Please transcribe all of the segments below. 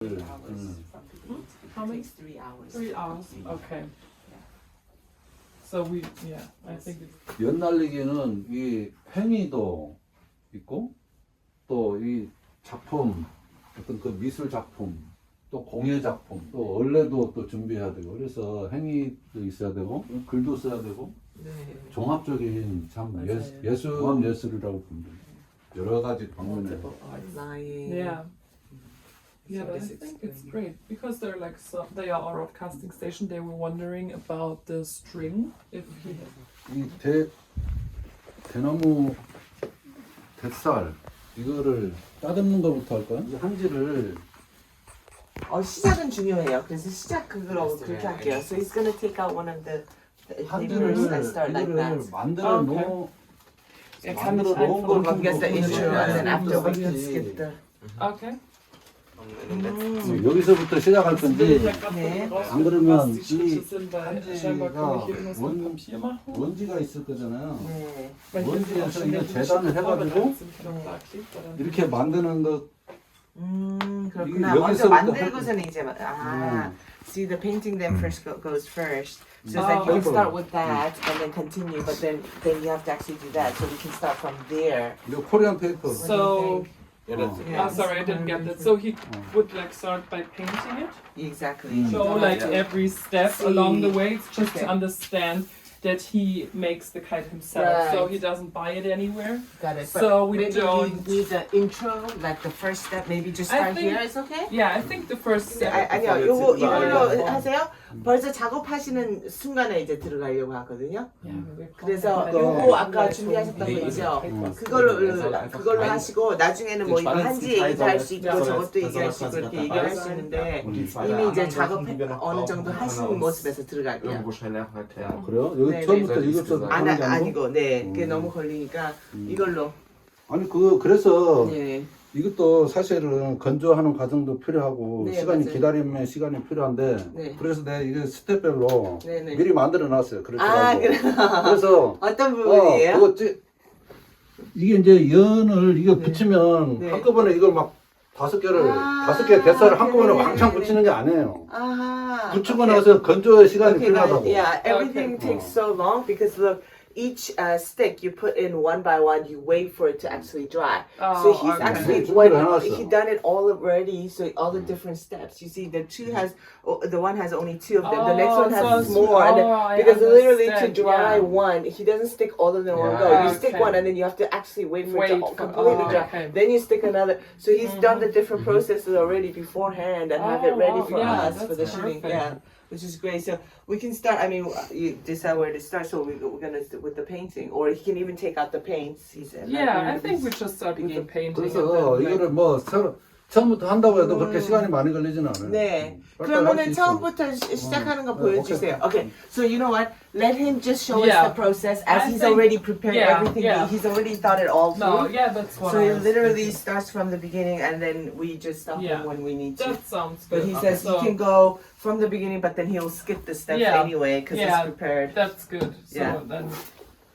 How many? 3 hours. 3 hours. Okay. So I think it's 연날리기는 이 행위도 있고 또 이 작품 어떤 그 미술 작품 또 공예 작품 또 원래도 또 준비해야 되고 그래서 행위도 있어야 되고 글도 써야 되고 네. 종합적인 참 예술이라고 봅니다. 여러 가지 방면에 Lying. yeah. Yeah, So but I this is think it's good. great because they're like they are our casting station. They were wondering about the string if he 이 대나무 뱃살 이거를 따듬는 것부터 할까요? 이 한지를 시작은 중요해요. 그래서 시작 그거로 그렇게 할게요. So he's gonna take out one of the 한지를 papers that start like 이거를 that. 만들어 Okay. 놓은 Yeah, 만들어 come 놓은 걸 we can get the 가지고 intro and then after we can 하지. skip the. okay. 여기서부터 시작할 건데 네. 안 그러면 was die 이 Schritte sind, weil 한지가 scheinbar kann ich hier irgendwas mit 원- Papier machen. 먼지가 있을 거잖아요. 네. Weil hier sind auch 원지에서 schon 이거 welche 재단을 schon 해가지고 vorbereitet sind, kann auch da klebt er dann. 이렇게 만드는 것 그렇구나. 이게 먼저 여기서부터 만들고서는 이제 see the painting then first goes first. So it's like you can start with that and then continue, but then you have to actually do that. So we can start from there. 이거 코리안 페이퍼. So, Yeah. sorry, I didn't get that. So he would like start by painting it. Exactly. Show like every step See. along the way. It's just Okay. to understand that he makes the kite himself, so Right. he doesn't buy it anywhere. Got it. So we maybe don't- you need the intro, like the first step. Maybe just I start think- here. It's okay. Yeah, I think the first step. 아니요, 이걸로 하세요. 벌써 작업하시는 순간에 이제 들어가려고 하거든요. 그래서 요거 아까 준비하셨던 거 있죠? 그걸로 하시고 나중에는 뭐 이거 한지 얘기도 할 수 있고 저것도 얘기할 수 있고 이렇게 얘기할 수 있는데 이미 이제 작업 어느 정도 하신 모습에서 들어갈게요. irgendwo schnell erklären. 그래요? 여기 네, 처음부터 네. 이것도 하는 게 아니고? 아니고 네, 그게 너무 걸리니까 이걸로. 아니 그래서 네. 이것도 사실은 건조하는 과정도 필요하고 네, 시간이 맞아요. 기다리면 시간이 필요한데 네. 그래서 내가 이게 스텝별로 네, 네. 미리 만들어 놨어요. 그렇게 아, 하고. 그래. 그래서 어떤 부분이에요? 그거 이게 이제 연을 이거 붙이면 네. 한꺼번에 이걸 막 다섯 개 대살을 한꺼번에 네네네네. 왕창 붙이는 게 아니에요. 아하. 붙이고 나서 건조의 시간이 Okay, guys, 필요하다고. yeah, everything takes so long because look, each stick you put in one by one, you wait for it to actually dry. So he's okay. actually he done it all already. So all the different steps. You see, the the one has only 2 of them. The next one has so- more. And then- I because literally to understand, dry yeah. one, he doesn't stick all of them in one go. Yeah. You stick Okay. one and then you have to actually wait for it Wait to for- completely dry. okay. Then you stick another. So he's done the different processes already beforehand and have it ready wow, for yeah, us for the that's shooting. perfect. Yeah. Which is great. So we can start. I mean, you decide where to start. So we're gonna start with the painting, or he can even take out the paints. He said. Yeah, I think we just start with the painting. 그래서 and then, 이거를 뭐 처음부터 한다고 해도 그렇게 시간이 많이 걸리진 않아요. 네. 빨리빨리 할수 그러면은 있어. 처음부터 시작하는 거 네, 보여주세요. Okay. So you know what? Let him just show Yeah. us the process as I he's think- already prepared yeah, everything. yeah. He's already thought it all no, through. yeah, that's what So I he was literally thinking. starts from the beginning, and then we just stop Yeah. him when we need to. That sounds But good. he says so, he can go from the beginning, but then he'll skip the steps Yeah. anyway because Yeah. he's prepared. That's good. So Yeah. then,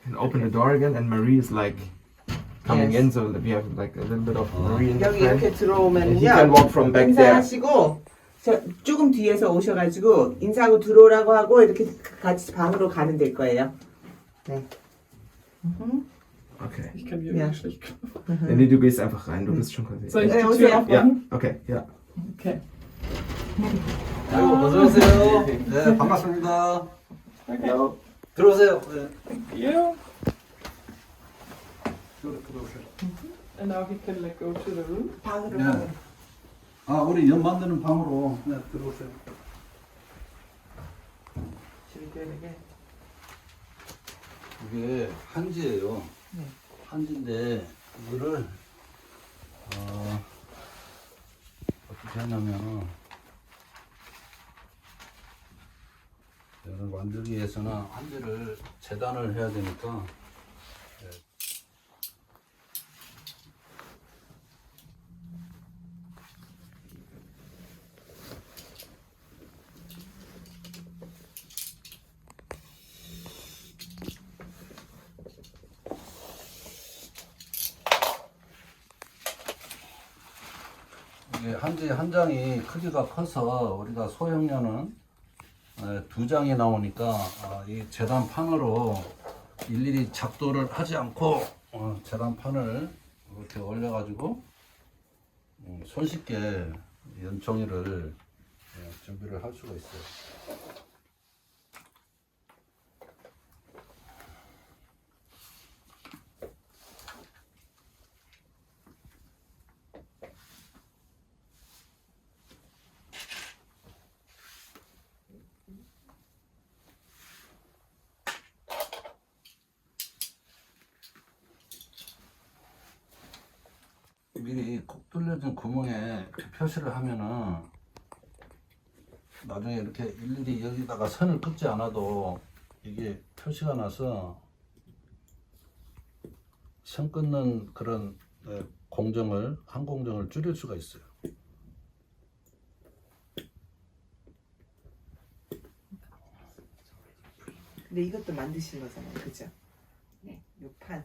And open the door again, and Marie is like coming Yes. in, so that we have like a little bit of Marie in the 여기 front. 이렇게 And he 들어오면요. can walk from back there. 인사하시고 조금 뒤에서 오셔가지고 인사하고 들어오라고 하고 이렇게 같이 방으로 가면 될 거예요. 네. Okay. ich kann hier Ja. nicht schlecht. Nee, du gehst einfach rein, du bist schon quasi. Soll ich 네, die 오세요. Tür aufmachen? Ja, okay, ja. Okay. 아이고 어서 오세요. 네 반갑습니다. Okay. 들어오세요. 네. Thank you. 들어오세요. And now he can like go to the room. 방으로 네. 가면. 아 우리 연 만드는 방으로 네, 들어오세요. 이게 한지예요. 네. 한지인데 이거를 어떻게 하냐면 이걸 만들기 위해서는 한지를 재단을 해야 되니까 네. 이게 이게 한지 한 장이 크기가 커서 우리가 소형료는 2장이 나오니까 이 재단판으로 일일이 작도를 하지 않고 재단판을 이렇게 올려가지고 손쉽게 연총이를 준비를 할 수가 있어요. 미리 콕 뚫려진 구멍에 이렇게 표시를 하면은 나중에 이렇게 일일이 여기다가 선을 긋지 않아도 이게 표시가 나서 선 긋는 그런 공정을 한 공정을 줄일 수가 있어요. 근데 이것도 만드신 거잖아요, 그죠? 네. 요 판,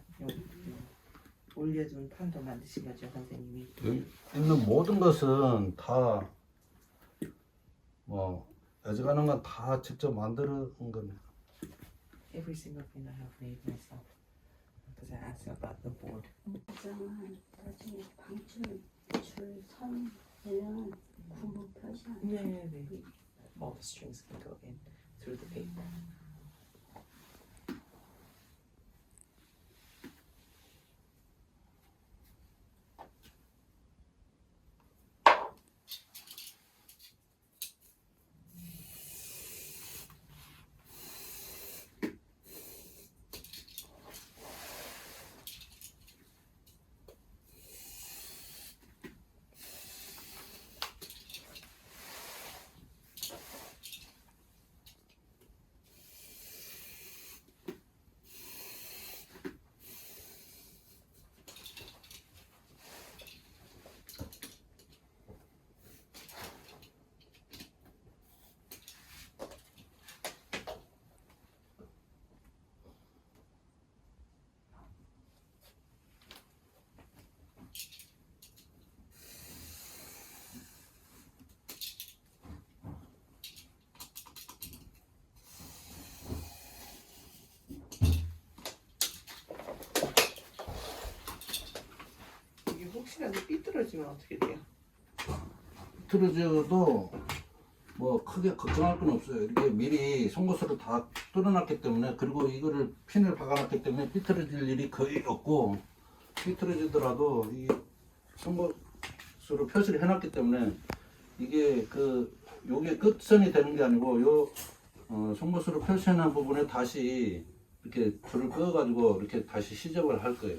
올려준 판도 만드신 거죠, 선생님이. 여기 있는 모든 것은 다 가져가는 건 다 직접 만드는 겁니다. Every single thing I have made myself. Because I asked you about the board. 장은 나중에 방출 줄선 내면 구멍 표시하는 네. All the strings can go in through the paper. 이게 혹시라도 삐뚤어지면 어떻게 돼요? 틀어져도 뭐 크게 걱정할 건 없어요. 이렇게 미리 송곳으로 다 뚫어놨기 때문에, 그리고 이거를 핀을 박아놨기 때문에 삐뚤어질 일이 거의 없고, 삐뚤어지더라도 이 송곳으로 표시를 해놨기 때문에 이게 요게 끝선이 되는 게 아니고 요 송곳으로 표시해놓은 부분에 다시 이렇게 줄을 그어가지고 이렇게 다시 시접을 할 거예요.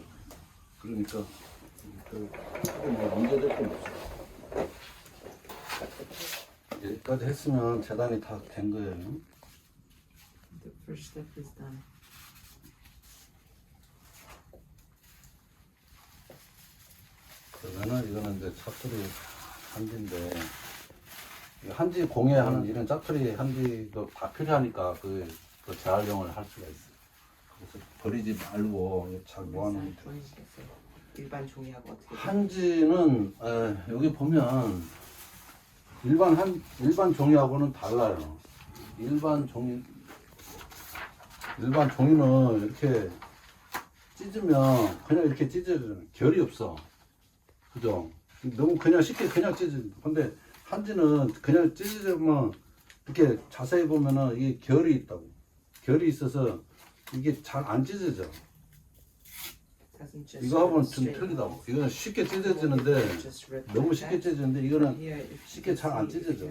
그러니까 뭐 문제될 건 없어요. 여기까지 했으면 재단이 다 된 거예요. The first step is done. 그러면은 이거는 이제 짜투리 한지인데, 한지 공예하는 이런 짜투리 한지도 다 필요하니까 그 재활용을 할 수가 있어요. 그래서 버리지 말고 잘 모아놓으면 돼요. 일반 종이하고 어떻게? 한지는 여기 보면 일반 종이하고는 달라요. 일반 종이는 이렇게 찢으면 그냥 이렇게 찢어져요. 결이 없어. 그죠? 너무 그냥 쉽게 그냥 찢어져. 근데 한지는 그냥 찢어지면 이렇게 자세히 보면은 이게 결이 있다고. 결이 있어서 이게 잘 안 찢어져. 이거하고는 좀 틀리다고. 이거는 쉽게 찢어지는데, 너무 쉽게 찢어지는데 이거는 쉽게 잘 안 찢어져.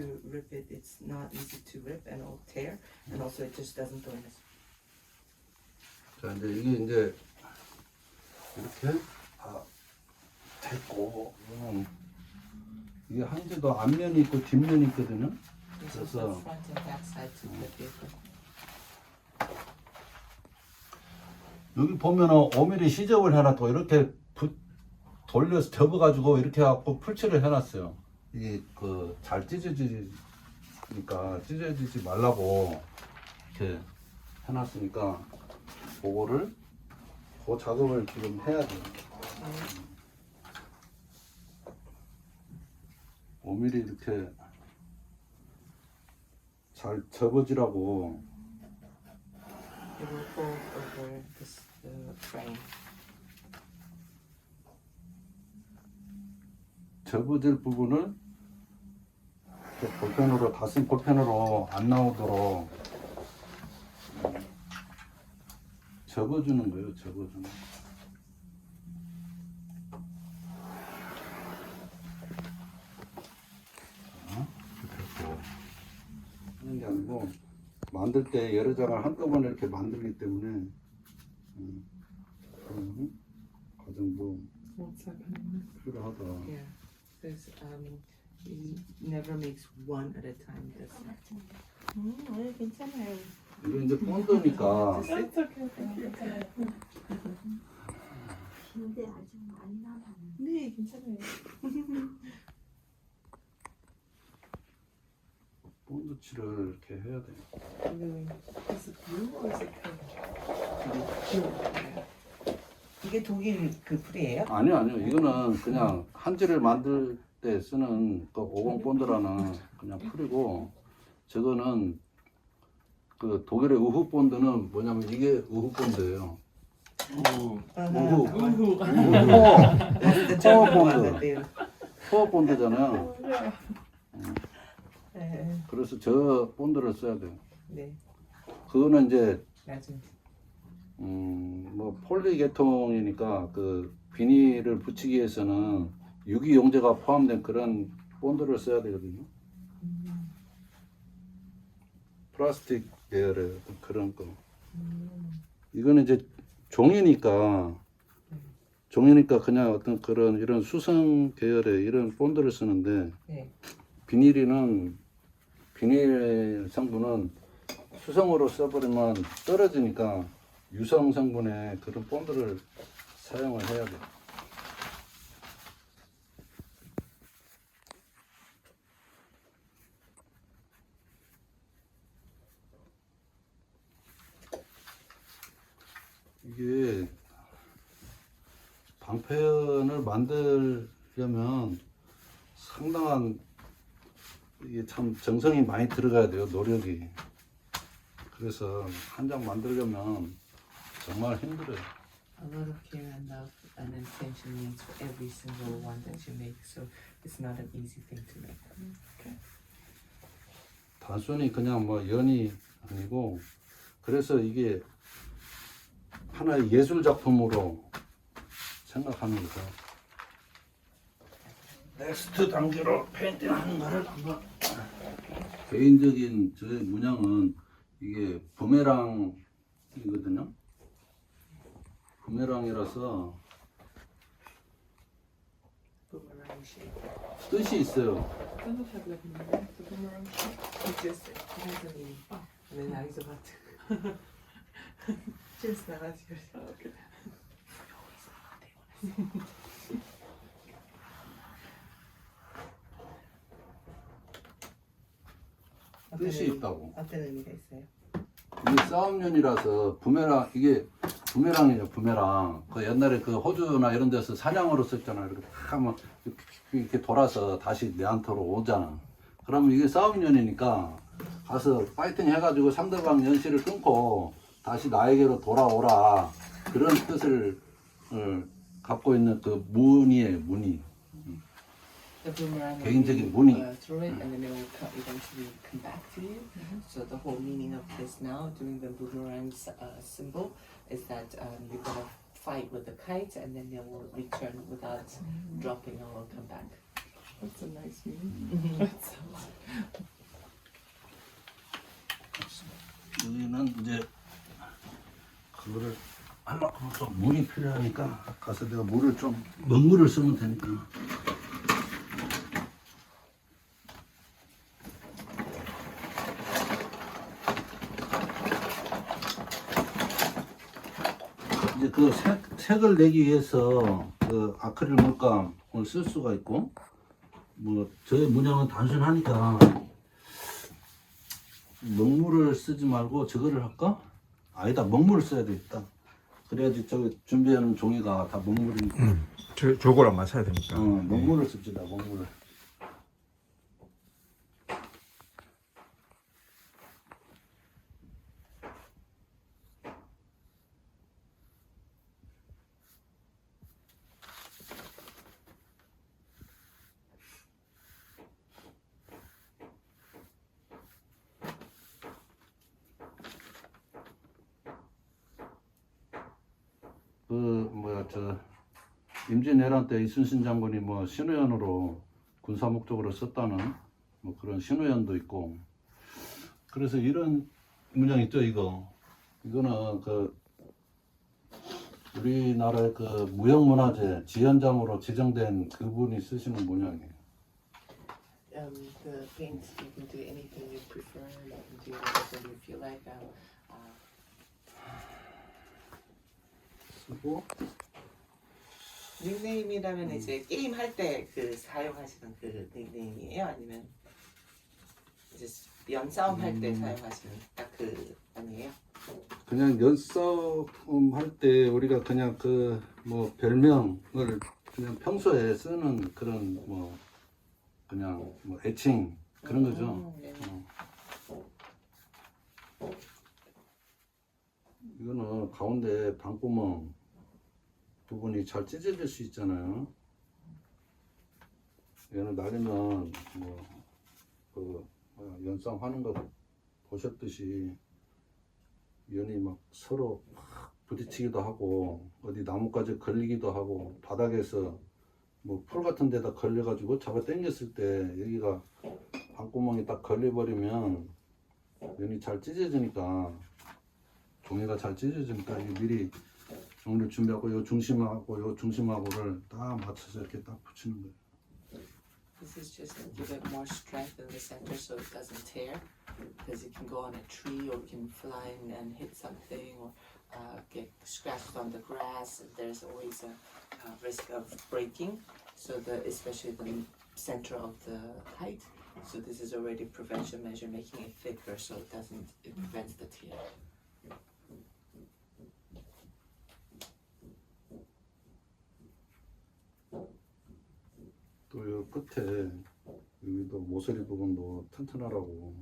자, 이제 이게 이렇게 다 됐고, 이게 한지도 앞면이 있고 뒷면이 있거든요. 그래서 여기 보면은 5mm 시접을 해놨고, 이렇게 돌려서 접어가지고 이렇게 해갖고 풀칠을 해놨어요. 이게 잘 찢어지니까 찢어지지 말라고 이렇게 해놨으니까 그 작업을 지금 해야 돼요. 5mm 이렇게 잘 접어지라고 It will fold over the frame. 접어질 부분을 이렇게 볼펜으로 다쓴 볼펜으로 안 나오도록 접어주는 거예요. 접어주는. 하는 게 아니고 만들 때 여러 장을 한꺼번에 이렇게 만들기 때문에 그런 과정도 One second. 필요하다. Yeah. There's he never makes one at a time. Does he? 괜찮아요. 이게 이제 본드니까 It's okay. Thank you. 긴데 아직 많이 남았네. 네, 괜찮아요. 본드 칠을 이렇게 해야 돼. Is it blue or is it pink? 이게 독일 그 풀이에요? 아니요. 이거는 그냥 한지를 만들 때 쓰는 그 50 본드라는 그냥 풀이고, 저거는 그 독일의 우후 본드는 뭐냐면 이게 우후 본드예요. 우후 본드. 포어 본드잖아요. 그래서 저 본드를 써야 돼요. 네, 그거는 이제 나중에. 뭐 폴리 계통이니까 그 비닐을 붙이기 위해서는 유기용제가 포함된 그런 본드를 써야 되거든요. 플라스틱 계열의 그런 거. 이거는 이제 종이니까 그냥 어떤 그런 이런 수성 계열의 이런 본드를 쓰는데, 네. 비닐 성분은 수성으로 써버리면 떨어지니까 유성 성분의 그런 본드를 사용을 해야 돼. 이게 방패연을 만들려면 상당한 이게 참 정성이 많이 들어가야 돼요. 노력이. 그래서 한 장 만들려면 정말 힘들어요. A lot of care and love and attention needs for every single one that you make, so it's not an easy thing to make. 단순히 그냥 뭐 연이 아니고, 그래서 이게 하나의 예술 작품으로 생각하는 거죠. 넥스트 단계로 페인팅하는 거를 한번. 개인적인 저의 문양은 이게 부메랑이거든요. 부메랑이라서 Boomerang shape. 뜻이 있어요. Does it have like a meaning, the boomerang shape? It just has a meaning. And then now he's about to just 나가지고. Okay. 뜻이 있다고. 어떤 의미가 있어요? 이게 싸움용이라서 이게 부메랑이에요. 부메랑. 그 옛날에 그 호주나 이런 데서 사냥으로 썼잖아요. 이렇게 탁 하면 이렇게 돌아서 다시 내한테로 오잖아. 그러면 이게 싸움용이니까 가서 파이팅 해가지고 상대방 연실을 끊고 다시 나에게로 돌아오라, 그런 뜻을 갖고 있는 그 무늬예요. 무늬. The boomerang will 개인적인 you, 무늬. throw it and then it will eventually come back to you. So the whole meaning of this now, doing the boomerang symbol, is that you're gonna fight with the kite and then they will return without dropping or will come back. That's a nice meaning. That sounds. 여기는 이제 그거를 하려고 또 물이 필요하니까 가서 내가 물을 좀 먹물을 쓰면 되니까. 이제 그 색을 내기 위해서 그 아크릴 물감을 쓸 수가 있고, 뭐 저의 문양은 단순하니까 먹물을 쓰지 말고 저거를 할까? 아니다, 먹물을 써야 되겠다. 그래야지 저 준비하는 종이가 다 먹물이니까. 저거랑 맞춰야 되니까. 먹물을 씁시다, 먹물을. 임진왜란 때 이순신 장군이 뭐 신호연으로 군사 목적으로 썼다는 뭐 그런 신호연도 있고. 그래서 이런 문양 있죠, 이거. 이거는 그 우리나라의 그 무형문화재 지연장으로 지정된 그분이 쓰시는 문양이에요. The paint, you can do anything you prefer, you can do whatever you feel like. 쓰고 닉네임이라면 이제 게임 할 때 그 사용하시는 그 닉네임이에요? 아니면 이제 연싸움 할 때 사용하시는 딱 그 아니에요? 그냥 연싸움 할 때 우리가 그냥 그 뭐 별명을 그냥 평소에 쓰는 그런 뭐 그냥 뭐 애칭 그런 거죠. 네. 이거는 가운데 방구멍 부분이 잘 찢어질 수 있잖아요. 얘는 나리면 뭐그 연싸움 하는 거 보셨듯이 연이 막 서로 막 부딪히기도 하고 어디 나뭇가지 걸리기도 하고 바닥에서 뭐 풀 같은 데다 걸려가지고 잡아 당겼을 때 여기가 방구멍이 딱 걸려버리면 연이 잘 찢어지니까 종이가 잘 찢어지니까 미리 종이를 준비하고 요 중심하고를 딱 맞춰서 이렇게 딱 붙이는 거예요. This is just to give it more strength in the center so it doesn't tear, because it can go on a tree or it can fly and hit something or get scratched on the grass. There's always a risk of breaking, so especially the center of the kite. So this is already a prevention measure, making it thicker so it prevents the tear. 또 요 끝에 여기도 모서리 부분도 튼튼하라고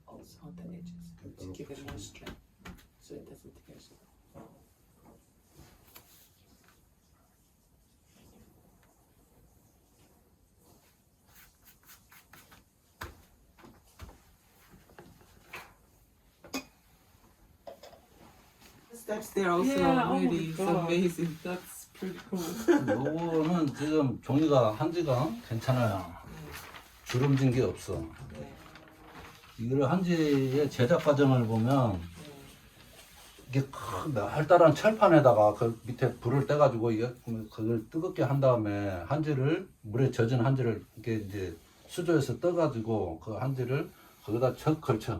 Also on the edges to give it more strength so it doesn't tear. Steps there also Yeah, oh my really is God. amazing. That's pretty cool. 요거는 지금 종이가 한지가 괜찮아요. 주름진 게 없어. 네. 이걸 한지의 제작 과정을 보면 이게 활달한 철판에다가 그 밑에 불을 떼가지고 이게 그걸 뜨겁게 한 다음에 한지를 물에 젖은 한지를 이렇게 이제 수조에서 떠가지고 그 한지를 거기다 척 걸쳐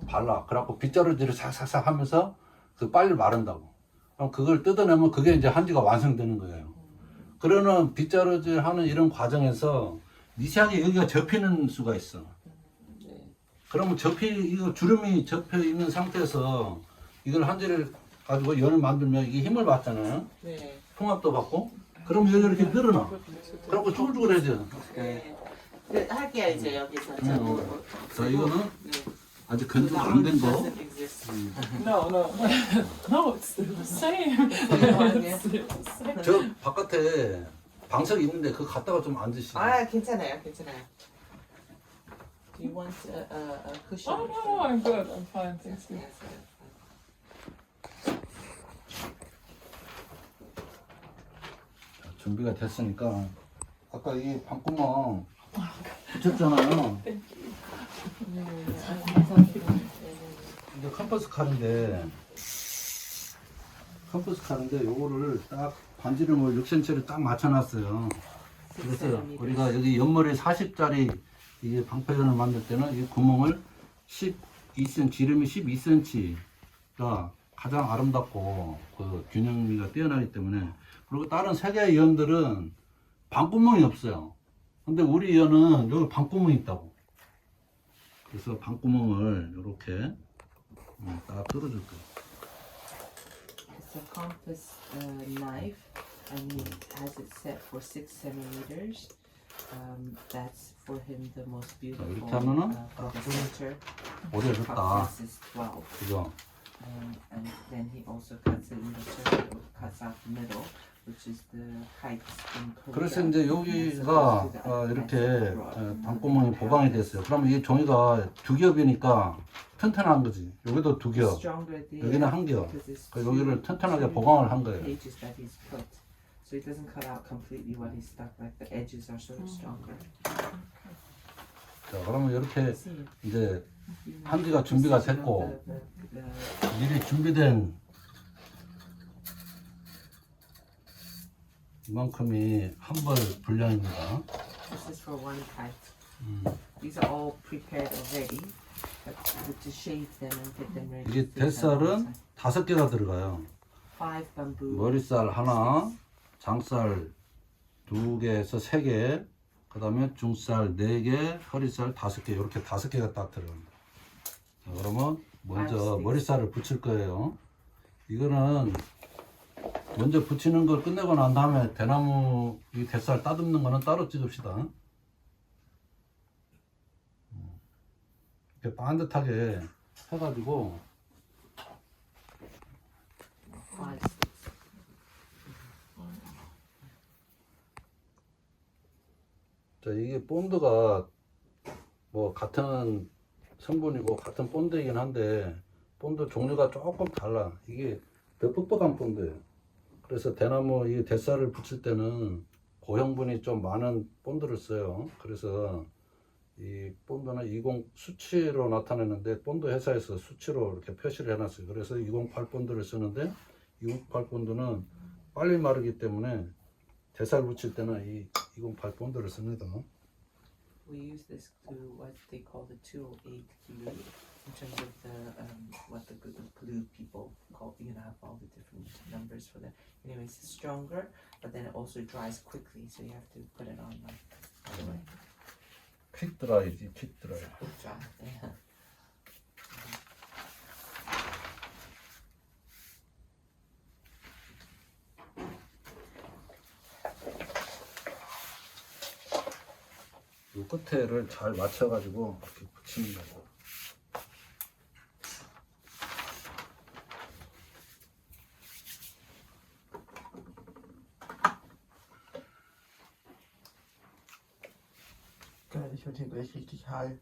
발라. 그래갖고 빗자루질을 싹싹싹 하면서 그 빨리 마른다고. 그럼 그걸 뜯어내면 그게 이제 한지가 완성되는 거예요. 그러는 빗자루질 하는 이런 과정에서 미세하게 여기가 접히는 수가 있어. 그러면 이거 주름이 접혀 있는 상태에서 이걸 한지를 가지고 연을 만들면 이게 힘을 받잖아요. 네. 통합도 받고. 그럼 여기 이렇게 늘어나. 그래갖고 쭈글쭈글해져. 네. 네, 할게요 이제 여기서. 자, 이거는 네. 아직 건조가 안 된 거. Doesn't exist. No, no. No, it's still the same. It's still the same. 저 바깥에 방석이 있는데 그거 갖다가 좀 앉으시죠. 아 괜찮아요, 괜찮아요. Do you want a cushion? Oh, no, I'm good. I'm fine. Thank you. 준비가 됐으니까 아까 이 방구멍 붙였잖아요. 이게 컴퍼스 칼인데 요거를 딱 반지를 뭐 6cm를 딱 맞춰놨어요. 그래서 우리가 여기 옆머리 40짜리 이게 방패전을 만들 때는 이 구멍을 12cm, 지름이 12cm가 가장 아름답고 그 균형미가 뛰어나기 때문에. 그리고 다른 세 개의 연들은 방구멍이 없어요. 근데 우리 연은 여기 방구멍이 있다고. 그래서 방구멍을 이렇게 딱 뚫어줄 거예요. It's a compass knife, and he has it set for 6 centimeters. That's for him the most beautiful. 이렇게 하면은 For the center, 오래 줬다. compass is 12. 그죠? And then he also cuts it in the circle, cuts out the middle which is the heights in Korea. 그래서 이제 여기가 이렇게 방구멍이 보강이 됐어요. 그러면 이 종이가 두 겹이니까 튼튼한 거지. 여기도 두 겹, Stronger there 여기는 한 겹. because it's 그래서 여기를 two 튼튼하게 보강을 한 거예요. pages that he's put. So it doesn't cut out completely what he's stuck, like the edges are sort of stronger. 자, 그러면 이렇게 See, 이제 한지가 준비가 position of 됐고 the 미리 준비된 이만큼이 한 벌 분량입니다. this is for one kite. These are all prepared already, but to shave them and get them ready. 이게 대살은 5개가 들어가요. 5 bamboo. 머리살 하나, 장살 2개에서 3개, 그 다음에 중살 4개, 허리살 5개, 이렇게 5개가 딱 들어갑니다. 자, 그러면 먼저 머리살을 붙일 거예요. 이거는 먼저 붙이는 걸 끝내고 난 다음에 대나무 이 대살 따듬는 거는 따로 찍읍시다. 이렇게 반듯하게 해가지고 5 sticks. 자, 이게 본드가 뭐 같은 성분이고 같은 본드이긴 한데 본드 종류가 조금 달라. 이게 더 뻑뻑한 본드예요. 그래서 대나무 이 대살을 붙일 때는 고형분이 좀 많은 본드를 써요. 그래서 이 본드는 20 수치로 나타내는데 본드 회사에서 수치로 이렇게 표시를 해놨어요. 그래서 208 본드를 쓰는데 208 본드는 빨리 마르기 때문에 대살 붙일 때는 이 208 본드를 씁니다. We use this to what they call the 208 glue in terms of the what the glue people call. You know, have all the different numbers for that. Anyways, it's stronger, but then it also dries quickly, so you have to put it on like right away. 퀵 드라이지, 퀵 드라이. Quick dry. Yeah. 이 끝에를 잘 맞춰가지고 이렇게 붙이는 거고. Geil, ich werde hier gleich richtig high.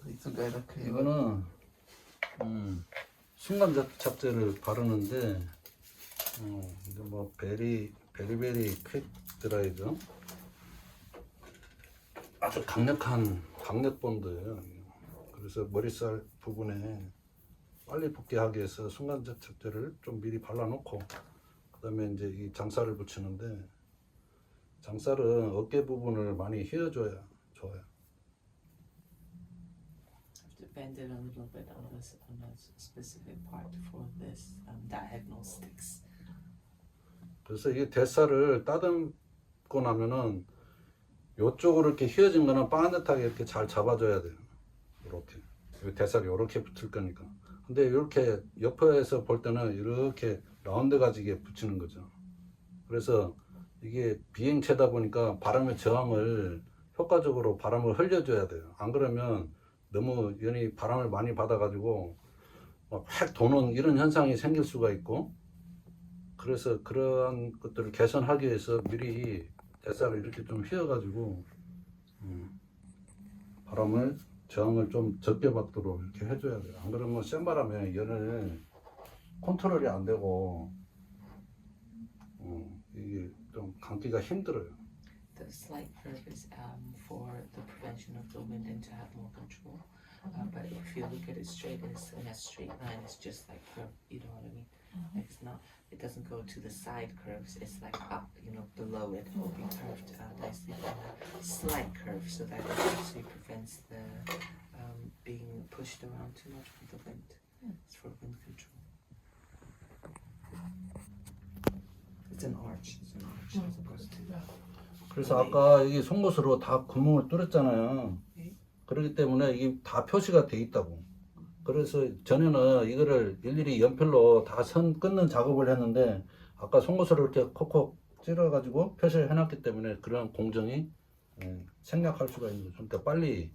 Riecht so geil, okay. 이거는 순간 잡재를 바르는데 이제 뭐 베리베리 퀵 드라이죠. 아주 강력 본드예요. 그래서 머리살 부분에 빨리 붙게 하기 위해서 순간 잡재를 좀 미리 발라놓고 그다음에 이제 이 장살을 붙이는데 장살은 어깨 부분을 많이 휘어줘야 좋아요. Have to bend it a little bit on a specific part for this diagonal sticks. 그래서 이 대살을 따듬고 나면은 요쪽으로 이렇게 휘어진 거는 반듯하게 이렇게 잘 잡아줘야 돼요. 이렇게 이 대살이 이렇게 붙을 거니까. 근데 이렇게 옆에서 볼 때는 이렇게 라운드 가지게 붙이는 거죠. 그래서 이게 비행체다 보니까 바람의 저항을 효과적으로 바람을 흘려줘야 돼요. 안 그러면 너무 연이 바람을 많이 받아가지고 막 확 도는 이런 현상이 생길 수가 있고, 그래서 그러한 것들을 개선하기 위해서 미리 대살을 이렇게 좀 휘어가지고 바람을 저항을 좀 적게 받도록 이렇게 해줘야 돼요. 안 그러면 센 바람에 연을 컨트롤이 안 되고 이게 좀 감기가 힘들어요. The slight curve is for the prevention of the wind and to have more control. But if you look at it straight, it's in a straight line. It's just like curve. You know what I mean? Like it's not. It doesn't go to the side curves. It's like up. You know, below it will be curved nicely. A slight curve, so that it actually prevents the being pushed around too much with the wind. It's for wind control. It's an arch. It's an arch as opposed to. 그래서 아까 이게 송곳으로 다 구멍을 뚫었잖아요. 그렇기 때문에 이게 다 표시가 돼 있다고. 그래서 전에는 이거를 일일이 연필로 다 선 끊는 작업을 했는데 아까 송곳으로 이렇게 콕콕 찔러가지고 표시를 해놨기 때문에 그런 공정이 생략할 수가 있는 거죠. 그러니까 빨리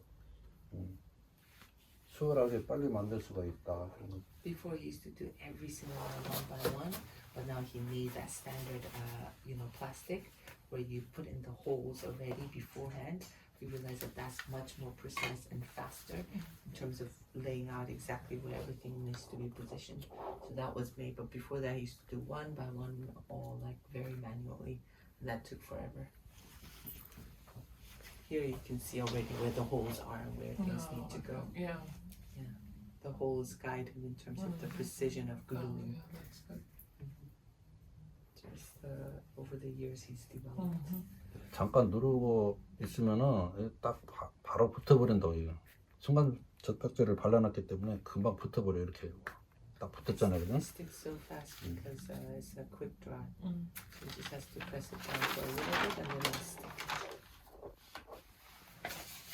수월하게 빨리 만들 수가 있다. Before he used to do every single one by one, but now he made that standard, plastic where you put in the holes already beforehand. We realized that that's much more precise and faster in terms of laying out exactly where everything needs to be positioned. So that was made, but before that he used to do one by one, all like very manually, and that took forever. Here you can see already where the holes are and where things need to go. Yeah. The holes guide him in terms of the precision of gluing. Yeah, that's good. Just over the years he's developed. 잠깐 누르고 있으면은 딱 바로 붙어버린다고 이거. 순간 접착제를 발라놨기 때문에 금방 붙어버려 이렇게 딱 붙었잖아요, 그죠? It sticks so fast because it's a quick dry. So he just has to press it down for a little bit and then it'll stick.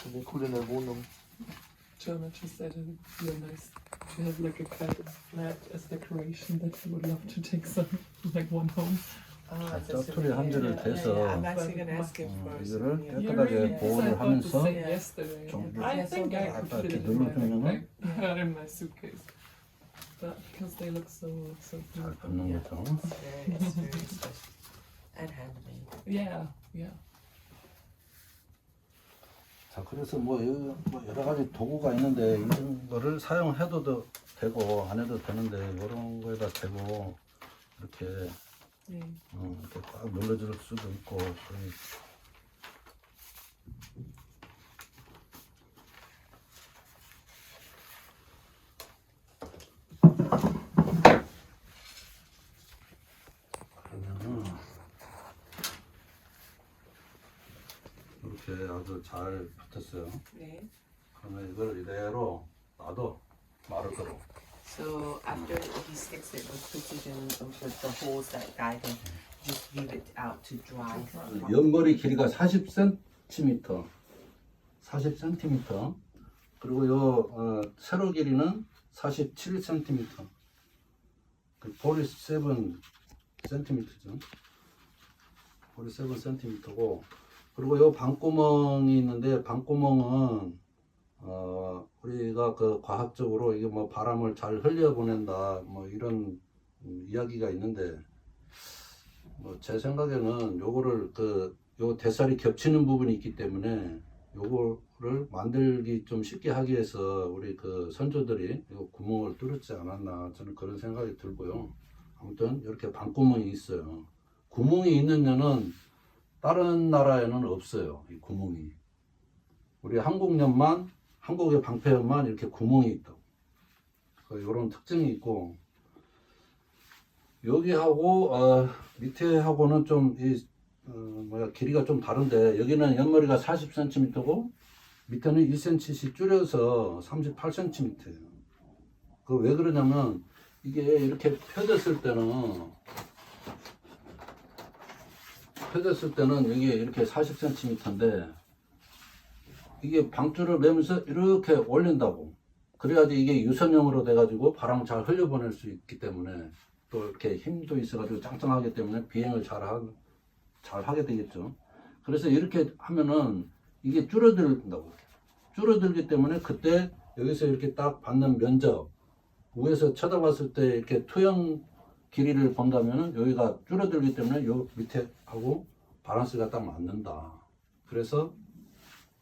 Eine coole neue Wohnung. German just said it would be nice to have like a cat flat as decoration that he would love to take some like one home. 짜투리 한 줄을 대서 I'm actually gonna ask him for a 이거를 souvenir. You 깨끗하게 really 보온을 decided to 하면서 say yesterday. 좀 I think I could 아까 fit 이렇게 it in my 눌러주면은 backpack, in my suitcase. But because they look so 잘 beautiful. 붙는 거죠. It's very special and handmade. Yeah, yeah. 자, 그래서 뭐 여러 가지 도구가 있는데 이런 거를 사용해도 되고 안 해도 되는데 이런 거에다 대고 이렇게 이렇게 꽉 눌러줄 수도 있고 그러면은 이렇게 아주 잘 붙었어요. 네. 그러면 이걸 이대로 놔둬 마르도록. So after he sticks it with precision with the holes that guide him, just leave it out to dry. 옆머리 길이가 40cm, 40cm. 그리고 요 세로 길이는 47cm. 그 47cm죠. 47cm고. 그리고 요 방구멍이 있는데 방구멍은 우리가 그 과학적으로 이게 뭐 바람을 잘 흘려보낸다 뭐 이런 이야기가 있는데 뭐 제 생각에는 요거를 요 대살이 겹치는 부분이 있기 때문에 요거를 만들기 좀 쉽게 하기 위해서 우리 그 선조들이 요 구멍을 뚫었지 않았나 저는 그런 생각이 들고요. 아무튼 이렇게 방구멍이 있어요. 구멍이 있는 년은 다른 나라에는 없어요. 이 구멍이. 우리 한국의 방패연만 이렇게 구멍이 있다고. 이런 특징이 있고 여기하고 밑에 하고는 좀 길이가 좀 다른데 여기는 옆머리가 40cm고 밑에는 1cm씩 줄여서 38cm예요. 그 왜 그러냐면 이게 이렇게 펴졌을 때는 이게 이렇게 40cm인데 이게 방줄을 매면서 이렇게 올린다고. 그래야지 이게 유선형으로 돼가지고 바람 잘 흘려보낼 수 있기 때문에 또 이렇게 힘도 있어가지고 짱짱하기 때문에 비행을 잘 하게 되겠죠. 그래서 이렇게 하면은 이게 줄어든다고. 줄어들기 때문에 그때 여기서 이렇게 딱 받는 면적 위에서 쳐다봤을 때 이렇게 투영 길이를 본다면은 여기가 줄어들기 때문에 요 밑에 하고 밸런스가 딱 맞는다. 그래서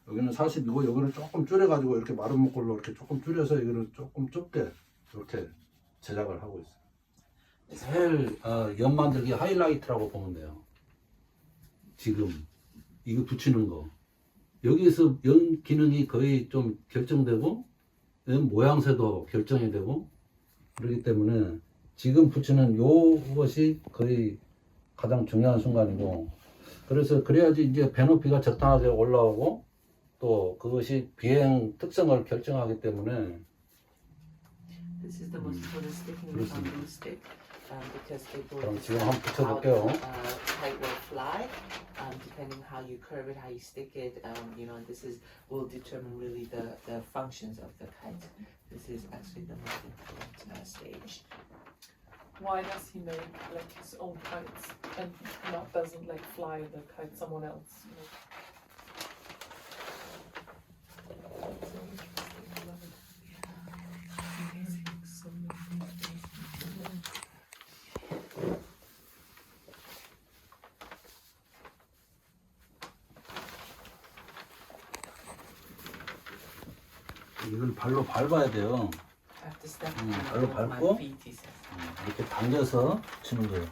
여기는 40이고 여기를 조금 줄여가지고 이렇게 마른 목걸로 이렇게 조금 줄여서 이거를 조금 좁게 이렇게 제작을 하고 있어요. 제일 연 만들기 하이라이트라고 보면 돼요. 지금 이거 붙이는 거 여기서 연 기능이 거의 좀 결정되고 연 모양새도 결정이 되고 그렇기 때문에 지금 붙이는 요것이 거의 가장 중요한 순간이고 그래서 그래야지 이제 배 높이가 적당하게 올라오고 또 그것이 비행 특성을 결정하기 때문에 This is the most important stick in the bamboo stick because they both 그럼 지금 한번 how 붙여볼게요. kite will fly depending how you curve it, how you stick it. This will determine really the functions of the kite. This is actually the most important stage. Why does he make like his own kites and doesn't like fly the kite someone else? That's so interesting. I love it. 이걸 발로 밟아야 돼요. I have to step 발로 on my 밟고 feet, he says. 이렇게 당겨서 치는 거예요.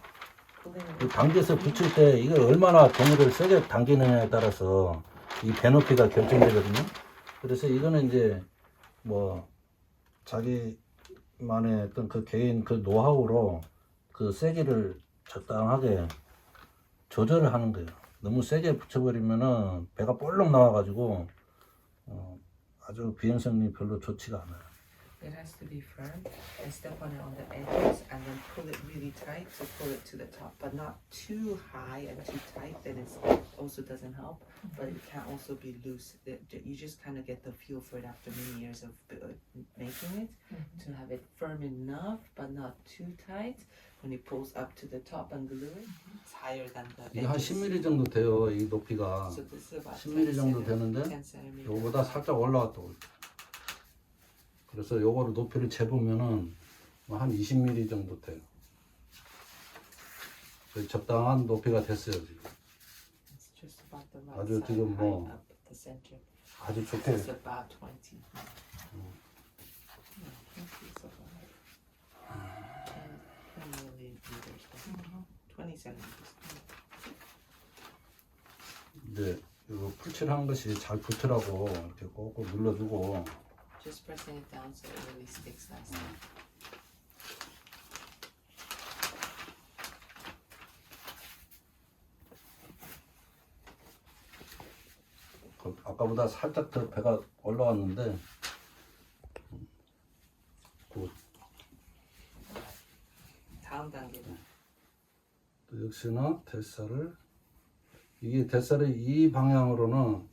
Pulling 당겨서 붙일 때 이걸 얼마나 고무를 세게 당기느냐에 따라서 이 배 높이가 결정되거든요. 그래서 이거는 이제 뭐 자기만의 어떤 그 개인 그 노하우로 그 세기를 적당하게 조절을 하는 거예요. 너무 세게 붙여버리면은 배가 볼록 나와가지고 아주 비행성이 별로 좋지가 않아요. It has to be firm and step on it on the edges and then pull it really tight to pull it to the top, but not too high and too tight. Then it also doesn't help, but it can also be loose. You just kind of get the feel for it after many years of making it to have it firm enough, but not too tight. When it pulls up to the top and glue it, it's higher than the 이게 한 edges. 10mm 정도 돼요. 이 높이가 So this is about 10mm 정도 10 되는데 centimeters. 요거보다 살짝 올라갔다 올게요. 그래서 요거를 높이를 재보면은 한 20mm 정도 돼요. 그래서 적당한 높이가 됐어요 지금. It's just about the right 아주 side 지금 height 뭐 up the center. 아주 좋게 It's about 20. Yeah, 20 is about 20 millimeters. 20 centimeters. 이제 이거 풀칠하는 것이 잘 붙으라고 이렇게 꼭꼭 눌러주고 Just pressing it down so it really sticks nicely. 아까보다 살짝 더 배가 올라왔는데 그 다음 단계는 또 역시나 대살을 이게 대살이 이 방향으로는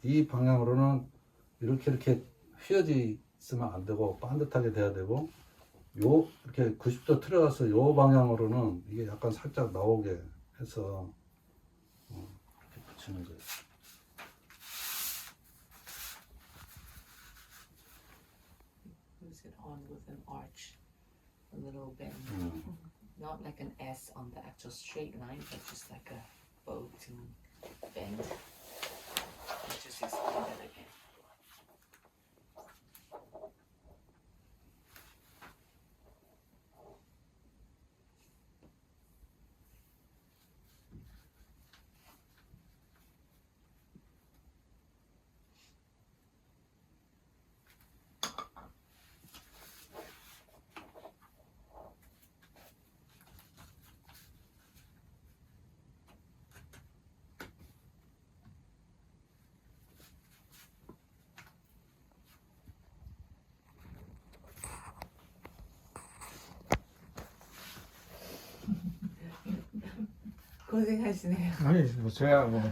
이렇게 휘어지 있으면 안 되고 반듯하게 돼야 되고 요 이렇게 90도 틀어서 요 방향으로는 이게 약간 살짝 나오게 해서 이렇게 붙이는 거예요. use it on with an arch, a little bend. Not like an S on the actual straight line, but just like a bow to bend. I'll just explain that again. 고생하시네요. 아니 뭐 저야 뭐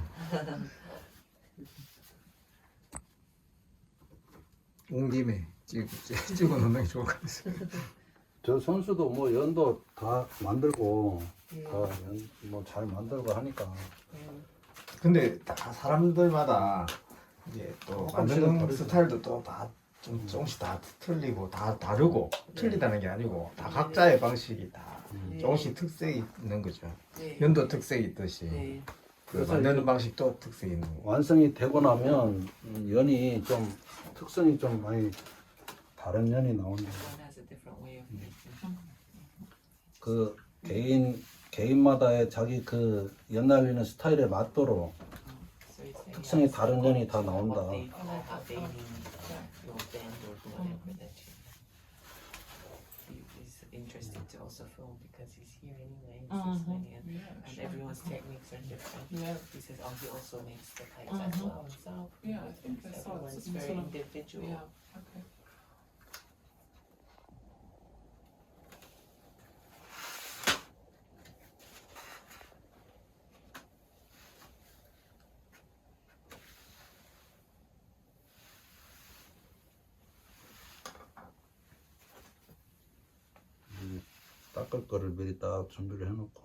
온 김에 찍어 놓는 게 좋을 것 같아요. 저 선수도 뭐 연도 다 만들고 뭐 잘 만들고 하니까 근데 다 사람들마다 이제 또 조금씩은 만드는 다르죠. 스타일도 또 다 조금씩 다 틀리고 다 다르고 틀리다는 게 아니고 다 각자의 방식이 다 조금씩 특색이 있는 거죠. 네. 연도 특색이 있듯이 네. 그 그래서 만드는 방식도 특색이 있는 거. 완성이 되고 나면 연이 좀 특성이 좀 많이 다른 연이 나온다. One has a different way of making. 그 개인마다의 자기 그 연 날리는 스타일에 맞도록 So he's saying 특성이 yes, 다른 연이 다 what 나온다. how they need your bend or whatever that you. He's interested to also film because he's here anyway. He's explaining it, and everyone's techniques are different. Yeah. He says, oh, he also makes the kites as well himself. Yeah, I think I saw Everyone's some very sort of- individual. Yeah, okay. 닦을 거를 미리 딱 준비를 해놓고.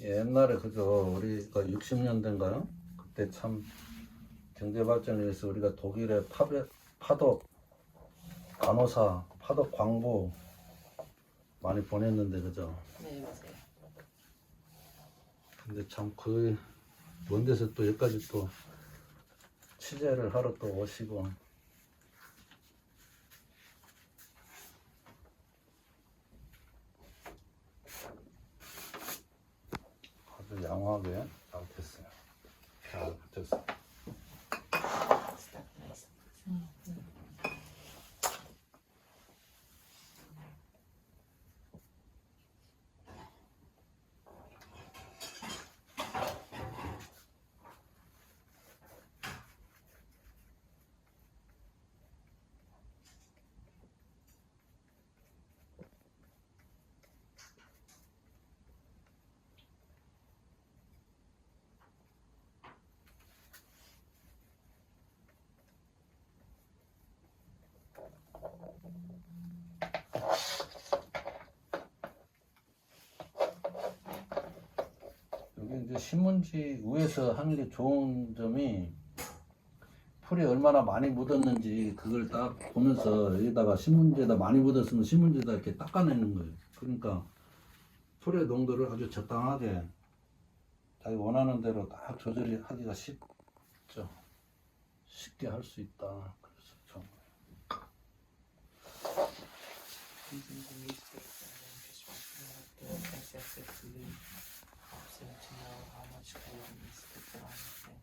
옛날에 그죠. 우리가 60년대인가요? 그때 참 경제 발전을 위해서 우리가 독일에 파독 간호사, 파독 광부 많이 보냈는데 그죠. 네, 맞아요. 근데 참 그 먼 데서 또 여기까지 또 취재를 하러 또 오시고 아주 양호하게 잘 됐어요. 잘 됐어요. Stuck nice. 여기 이제 신문지 위에서 하는 게 좋은 점이 풀이 얼마나 많이 묻었는지 그걸 딱 보면서 여기다가 신문지에다 많이 묻었으면 신문지에다 이렇게 닦아내는 거예요. 그러니까 풀의 농도를 아주 적당하게 자기 원하는 대로 딱 조절이 하기가 쉽죠. 쉽게 할 수 있다. 그래서 좋은 거예요. Using the newspaper and then just writing out the excessive glue helps him to know how much glue he needs to put on the thing.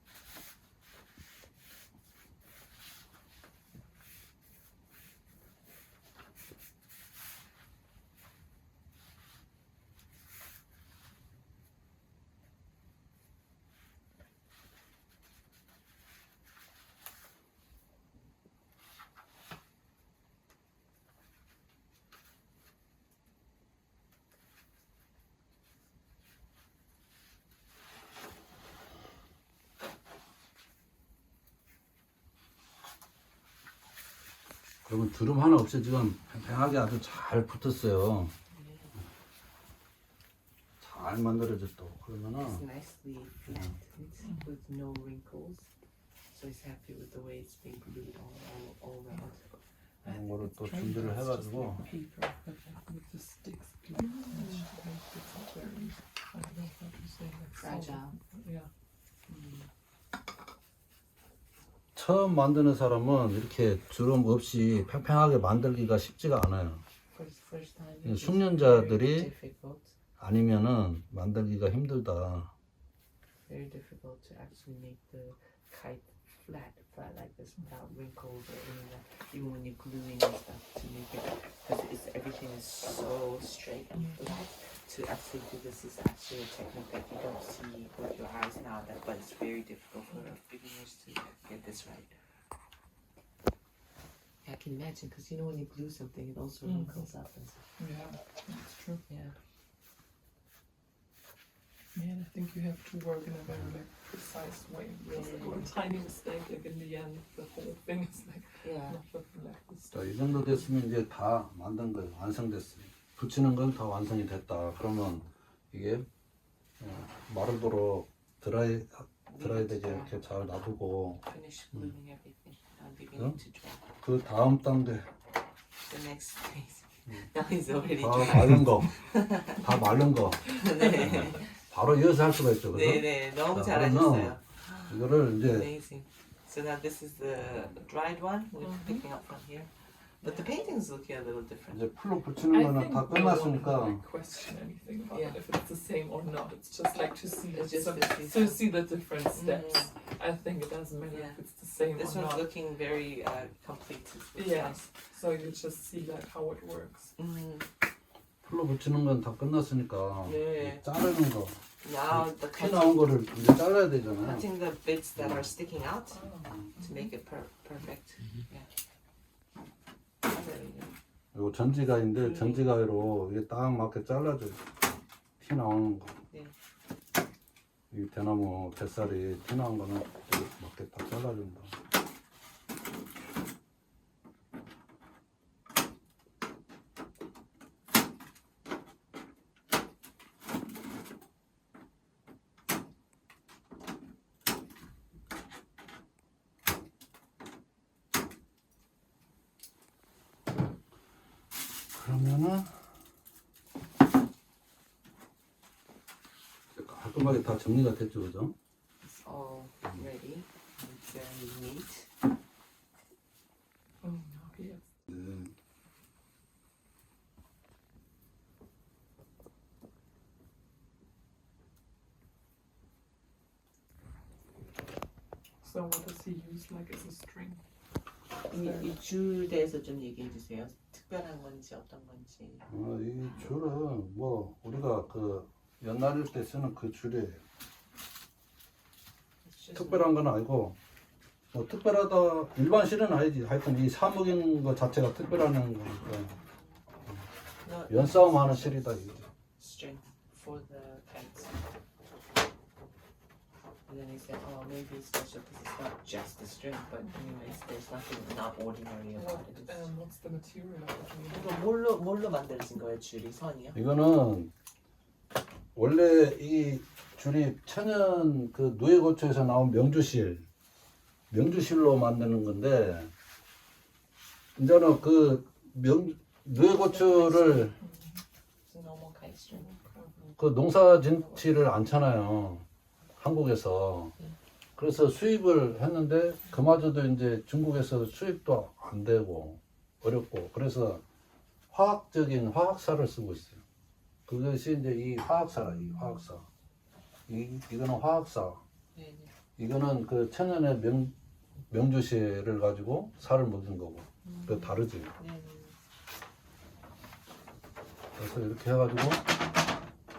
그러면 주름 하나 없이 지금 팽팽하게 아주 잘 붙었어요. 잘 만들어졌다. It's 그러면은 nicely flattened with no wrinkles. So he's happy with the way it's been glued all around. 이런 거를 또 준비를 해가지고 Paper, but like with the sticks, glue, which makes it very, I don't know how to say, like Fragile. Yeah. 처음 만드는 사람은 이렇게 주름 없이 팽팽하게 만들기가 쉽지가 않아요. For the first time, 예, it's 숙련자들이 very difficult. 아니면은 만들기가 힘들다. Very difficult to actually make the kite flat like this without wrinkles or any of that. Even when you're gluing and stuff to make it, because everything is so straight and flat. To actually do this is actually a technique that you don't see with your eyes now, but it's very difficult for beginners to get this right. I can imagine, because you know when you glue something, it also wrinkles up and stuff. Yeah, that's true. Yeah. Yeah, and I think you have to work in a very like precise way. Because like, one tiny mistake, like in the end, the whole thing is like Yeah. not looking like this. 자, 이 정도 됐으면 이제 다 만든 거예요. 완성됐어요. 붙이는 건 다 완성이 됐다. 그러면 이게 마르도록 드라이 되게 이렇게 잘 놔두고 Finish gluing everything. Now Huh? beginning to dry. 그 다음 단계 The next phase. Now he's already 다 dry. 마른 거, 다 마른 거 네. 바로 이어서 할 수가 있죠. 그죠? 네네 너무 자, 잘하셨어요. 이거를 이제 Amazing. So now this is the dried one. We're picking up from here. But the paintings look a little different. 이제 풀로 붙이는 I 거는 think 다 no one 끝났으니까 would like question anything about Yeah. it if it's the same or not. It's just like to see It's it. just to see So some- see the different steps. I think it doesn't matter Yeah. if it's the same This or one's not. looking very complete. It's Yeah. nice. So you just see like how it works. 풀로 붙이는 건 다 끝났으니까 네. 자르는 거, Now the 피 나온 거를 이제 잘라야 되잖아요. cutting the bits that are sticking out to make it perfect. Yeah. 이거 전지가인데 전지가위로 이게 딱 맞게 잘라줘요. 피 나오는 거. 네. 이 대나무 뱃살이 피 나온 거는 이렇게 맞게 딱 잘라준다. 그러면은 깔끔하게 다 정리가 됐죠, 그죠? It's all ready. It's very neat. Oh no, yes. 네. So what does he use like as a string? 이 줄 대해서 좀 얘기해 주세요. 특별한 건지 어떤 건지. 이 줄은 뭐 우리가 그 연날일 때 쓰는 그 줄이에요. It's just 특별한 건 아니고 뭐 특별하다 일반 실은 아니지. 하여튼 이 사목인 것 자체가 특별한 거니까 no 연싸움 하는 실이다 이거. string for the kites. And then he said, oh, maybe it's special because it's not just a string, but anyways, there's nothing not ordinary about it. What's the material of it? 이거 뭘로 만들어진 거예요? 줄이 선이요? 이거는 원래 이 줄이 천연 그 누에고추에서 나온 명주실로 만드는 건데 이제는 그 누에고추를 It's a normal kite string. 그 농사짓지를 않잖아요. 한국에서. 그래서 수입을 했는데 그마저도 이제 중국에서 수입도 안 되고 어렵고 그래서 화학사를 쓰고 있어요. 그것이 이제 이 화학사. 이거는 화학사. 네, 네. 이거는 그 천연의 명주실을 가지고 살을 묻은 거고. 그 다르지. 네, 네. 그래서 이렇게 해가지고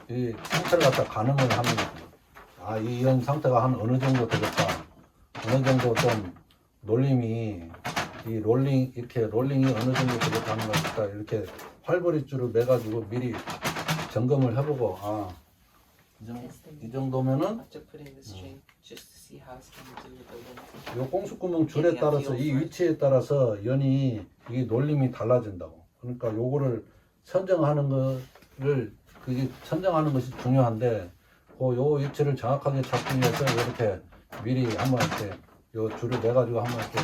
이 상태를 갖다 가늠을 하는 거죠. 이런 상태가 한 어느 정도 되겠다. 어느 정도 좀 놀림이 이렇게 롤링이 어느 정도 되겠다 하는 것이다. 이렇게 활보리줄을 매가지고 미리 점검을 해보고 이 정도면은 After putting the string, just to see how it's going to do with the length. 요 꽁수구멍 줄에 따라서 이 위치에 따라서 연이 이 놀림이 달라진다고. 그러니까 요거를 선정하는 거를 그게 선정하는 것이 중요한데 요 위치를 정확하게 잡기 위해서 이렇게 미리 한번 이렇게 요 줄을 내 가지고 한번 이렇게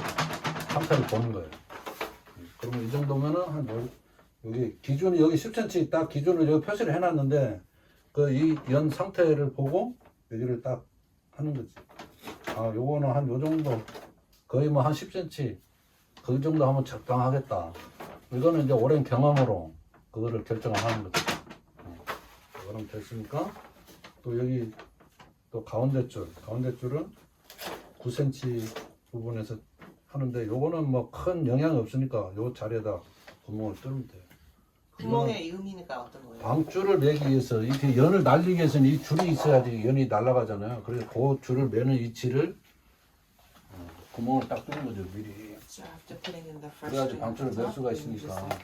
상태를 보는 거예요. 그러면 이 정도면은 한 여기 기준이 여기 10cm 딱 기준을 여기 표시를 해놨는데 그 이 연 상태를 보고 여기를 딱 하는 거지. 요거는 한 요 정도 거의 뭐 한 10cm 그 정도 하면 적당하겠다. 이거는 이제 오랜 경험으로 그거를 결정하는 거죠. 그럼 됐으니까 또 여기 또 가운데 줄은 9cm 부분에서 하는데 요거는 뭐 큰 영향이 없으니까 요 자리에다 구멍을 뚫으면 돼요. 구멍의 의미가 어떤 거예요? 방줄을 내기 위해서 이렇게 연을 날리기 위해서는 이 줄이 있어야지 연이 날아가잖아요. 그래서 그 줄을 매는 위치를 구멍을 딱 뚫는 거죠 미리. So after putting in the first 그래야지 string 방줄을 on 낼 top, 수가 then you just 있으니까.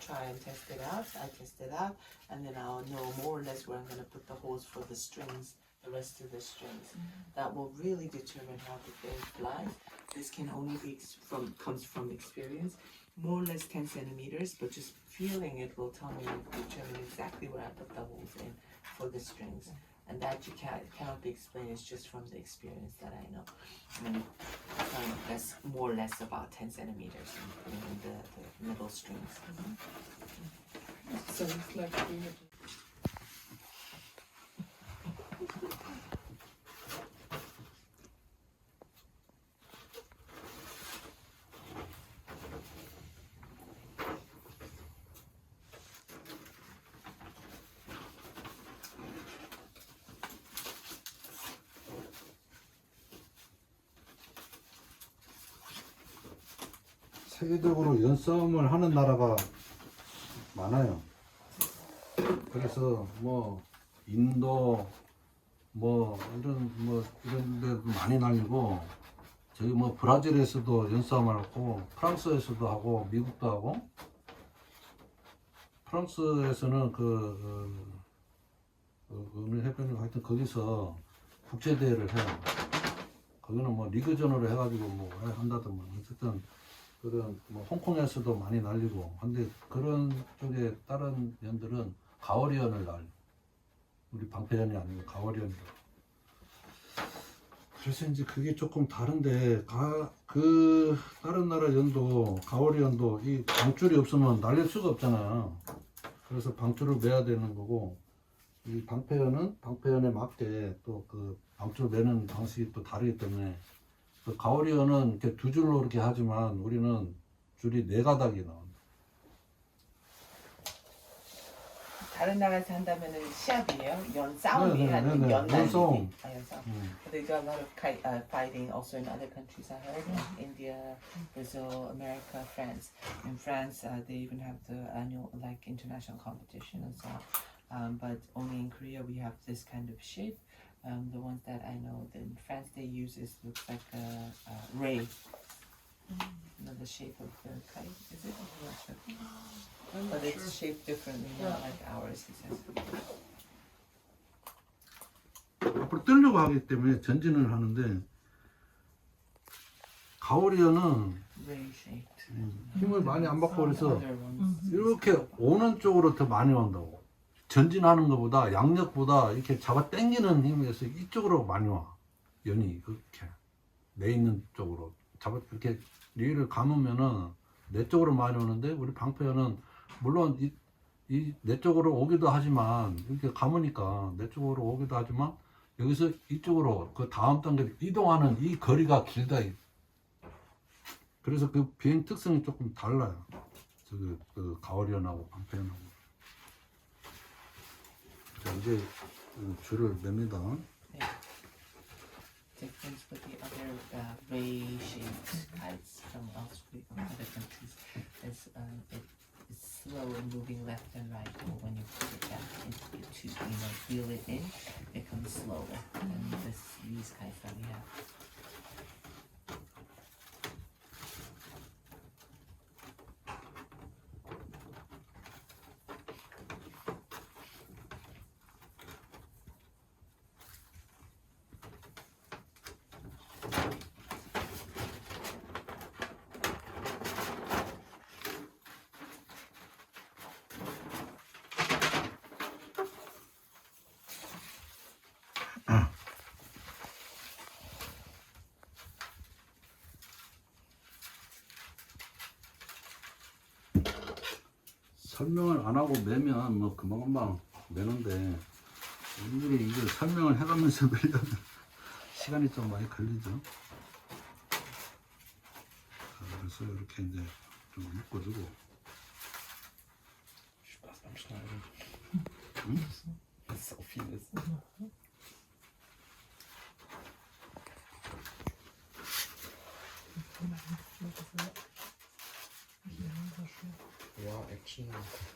try and test it out. I test it out, and then I'll know more or less where I'm going to put the holes for the strings, the rest of the strings. That will really determine how the thing flies. This can only be comes from experience. More or less 10 centimeters, but just feeling it will determine exactly where I put the holes in for the strings. And that you cannot be explained, it's just from the experience that I know. And that's more or less about 10 centimeters in the middle strings. So it's like doing it. 세계적으로 연싸움을 하는 나라가 많아요. 그래서 뭐 인도 이런 데도 많이 날리고 저기 뭐 브라질에서도 연싸움을 하고 프랑스에서도 하고 미국도 하고 프랑스에서는 어느 해변이 하여튼 거기서 국제 대회를 해요. 거기는 뭐 리그전으로 해가지고 뭐 한다더만 어쨌든. 그런 뭐 홍콩에서도 많이 날리고 근데 그런 쪽에 다른 연들은 가오리연을 날려 우리 방패연이 아니고 가오리연을 그래서 이제 그게 조금 다른데 그 다른 나라 연도, 가오리 연도 이 방줄이 없으면 날릴 수가 없잖아요. 그래서 방줄을 매야 되는 거고, 이 방패연은 방패연에 맞게 또 그 방줄 매는 방식이 또 다르기 때문에, 그 가오리연은 이렇게 두 줄로 이렇게 하지만 우리는 줄이 네 가닥이 나온다. 다른 나라에서 한다면은 시합이에요? 연 싸움이 네, 아니면 네, 네. 연날리기? 연싸움. 아, 연싸움. 음. But they do a lot of kite fighting also in other countries. I heard India, Brazil, America, France. In France, they even have the annual like international competition and so on. But only in Korea we have this kind of shape. The ones that I know in France they use is looks like a ray. You know the shape of the kite, is it? I'm not sure. But it's shaped differently, not like ours. He says. 앞으로 뜨려고 하기 때문에 전진을 하는데, 가오리연은 Ray shaped. 힘을 많이 안 받고 그래서 Other ones. 이렇게 오는 쪽으로 더 많이 온다고. 전진하는 것보다 양력보다 이렇게 잡아 당기는 힘에서 이쪽으로 많이 와. 연이 그렇게 내 있는 쪽으로 잡아 이렇게 리를 감으면은 내 쪽으로 많이 오는데, 우리 방패연은 물론 이 내 쪽으로 오기도 하지만 이렇게 감으니까 내 쪽으로 오기도 하지만 여기서 이쪽으로 그 다음 단계로 이동하는 이 거리가 길다. 그래서 그 비행 특성이 조금 달라요. 저기 그 가오리연하고 방패연하고. 자, 이제 줄을 맵니다. Difference with the other ray-shaped kites from elsewhere, from other countries, is it's slow in moving left and right. But when you put it back into reel it in, it comes slower. And these kites that we have. 설명을 안 하고 매면 뭐 금방금방 매는데, 일일이 이걸 설명을 해가면서 매려면 시간이 좀 많이 걸리죠. 그래서 이렇게 이제 좀 묶어주고. Spaß beim Schneiden. 응? Das ist so vieles. Ja, Action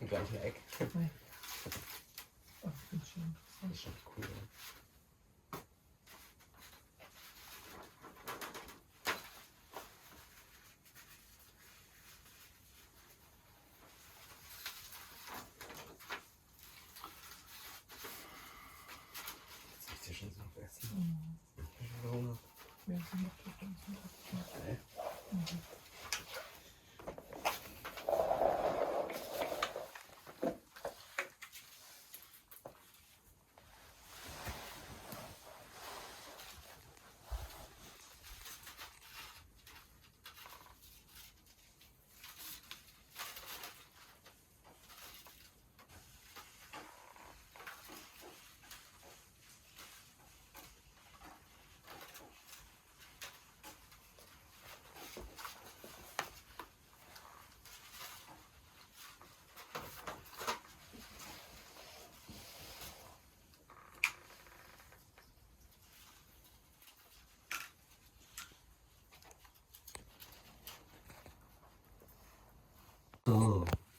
im gleichen Eck. Ach, ich bin schön. Das ist schon cool. Jetzt riecht ja schon so nach Essen. Ich habe Hunger. Ja, so macht das dann so. Okay.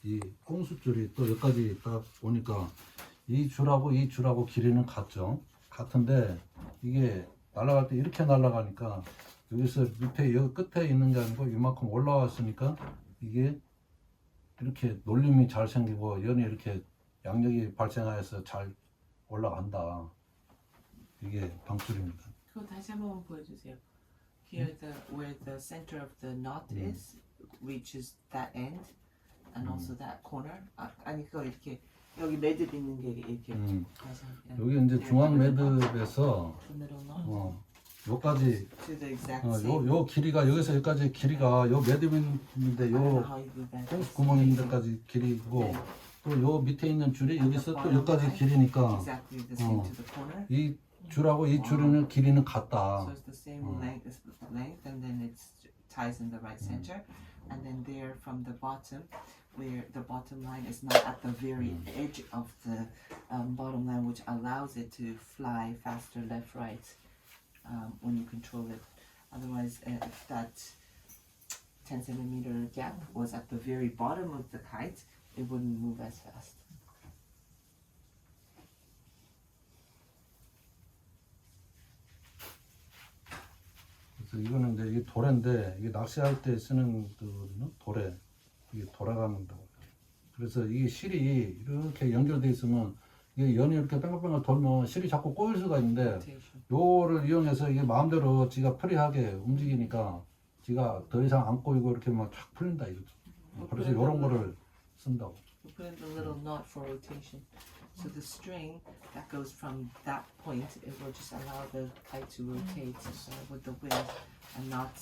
이 꽁수줄이 또 여기까지 딱 오니까 이 줄하고 이 줄하고 길이는 같죠. 같은데 이게 날아갈 때 이렇게 날아가니까 여기서 밑에 여기 끝에 있는 게 아니고 이만큼 올라왔으니까 이게 이렇게 놀림이 잘 생기고 연이 이렇게 양력이 발생하여서 잘 올라간다. 이게 방줄입니다. 그거 다시 한번 보여주세요. Here where the center of the knot is reaches that end and also that corner. 아니 그거 이렇게 여기 매듭 있는 게 이렇게 가서 여기 이제 중앙 매듭에서 the middle knot. 요까지 to the exact same. 요 길이가 여기서 여기까지 길이가 요 매듭인데 I don't know 요 how you do that. 구멍 있는 데까지 길이고 또 요 밑에 있는 줄이 여기서 또 여기까지 길이니까 Exactly the same to the corner. 이 줄하고 이 줄은 길이는 So 같다. it's the same length, and then it ties in the right center. And then there from the bottom, where the bottom line is not at the very edge of the bottom line, which allows it to fly faster left, right when you control it. Otherwise, if that 10 centimeter gap was at the very bottom of the kite, it wouldn't move as fast. 그래서 이거는 이제 이게 도래인데 이게 낚시할 때 쓰는 그 도래 이게 돌아가는 거. 그래서 이게 실이 이렇게 연결돼 있으면 이게 연이 이렇게 뺑글뺑글 돌면 실이 자꾸 꼬일 수가 있는데 Rotation. 요거를 이용해서 이게 마음대로 지가 프리하게 움직이니까 지가 더 이상 안 꼬이고 이렇게 막 쫙 풀린다 이거죠. 그래서 요런 거를 쓴다고. We put in the little knot for rotation. So the string that goes from that point, it will just allow the kite to rotate with the wind and not,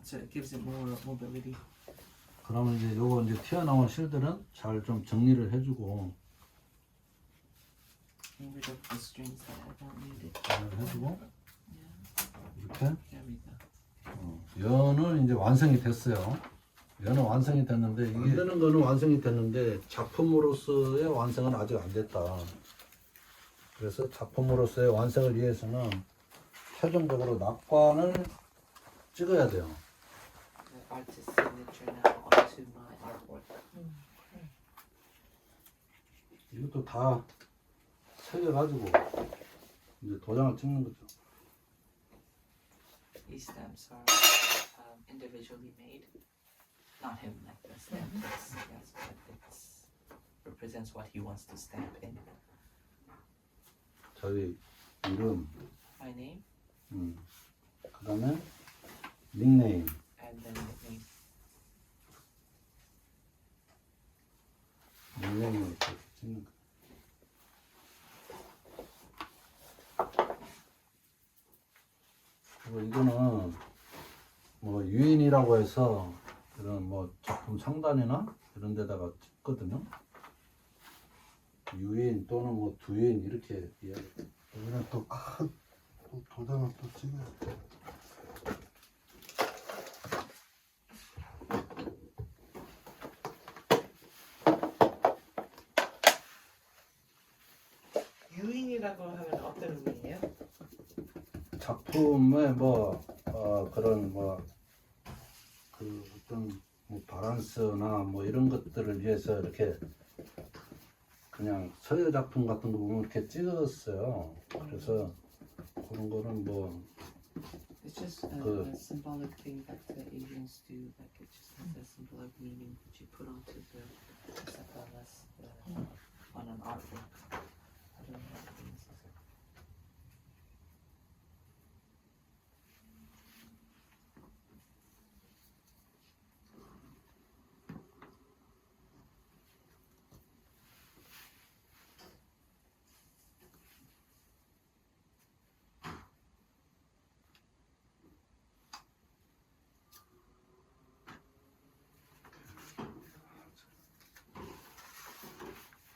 so it gives it more mobility. 그러면 이제 요거 이제 튀어나온 실들은 잘 좀 정리를 해주고 Get rid of the strings that I don't need it. 정리를 해주고 이렇게 There we go. 연은 이제 완성이 됐어요. 연은 완성이 됐는데 이게 만드는 거는 완성이 됐는데 작품으로서의 완성은 아직 안 됐다. 그래서 작품으로서의 완성을 위해서는 최종적으로 낙관을 찍어야 돼요. The artist's signature now onto my artwork. 이것도 다 새겨가지고 이제 도장을 찍는 거죠. These stamps are individually made. Not him like the stamp, yes, but it represents what he wants to stamp in. 저희 이름, My name 그 다음에 닉네임, and then nickname. 닉네임을 이렇게 찍는 거. 그리고 이거는 뭐 유인이라고 해서 이런 뭐 작품 상단이나 이런 데다가 찍거든요. 유인 또는 뭐 두인 이렇게 이야기. 여기는 또 큰 도장을 또 찍어야 돼. 유인이라고 하면 어떤 의미예요? 작품의 뭐 그런 뭐 그 어떤 뭐 바란스나 뭐 이런 것들을 위해서 이렇게 그냥 서예 작품 같은 거 보면 이렇게 찍었어요. 그래서 그런 거는 뭐 It's just Good. a symbolic thing that the Asians do. Like it just has a symbolic meaning that you put onto the sapalas on an artwork. I don't know what it means.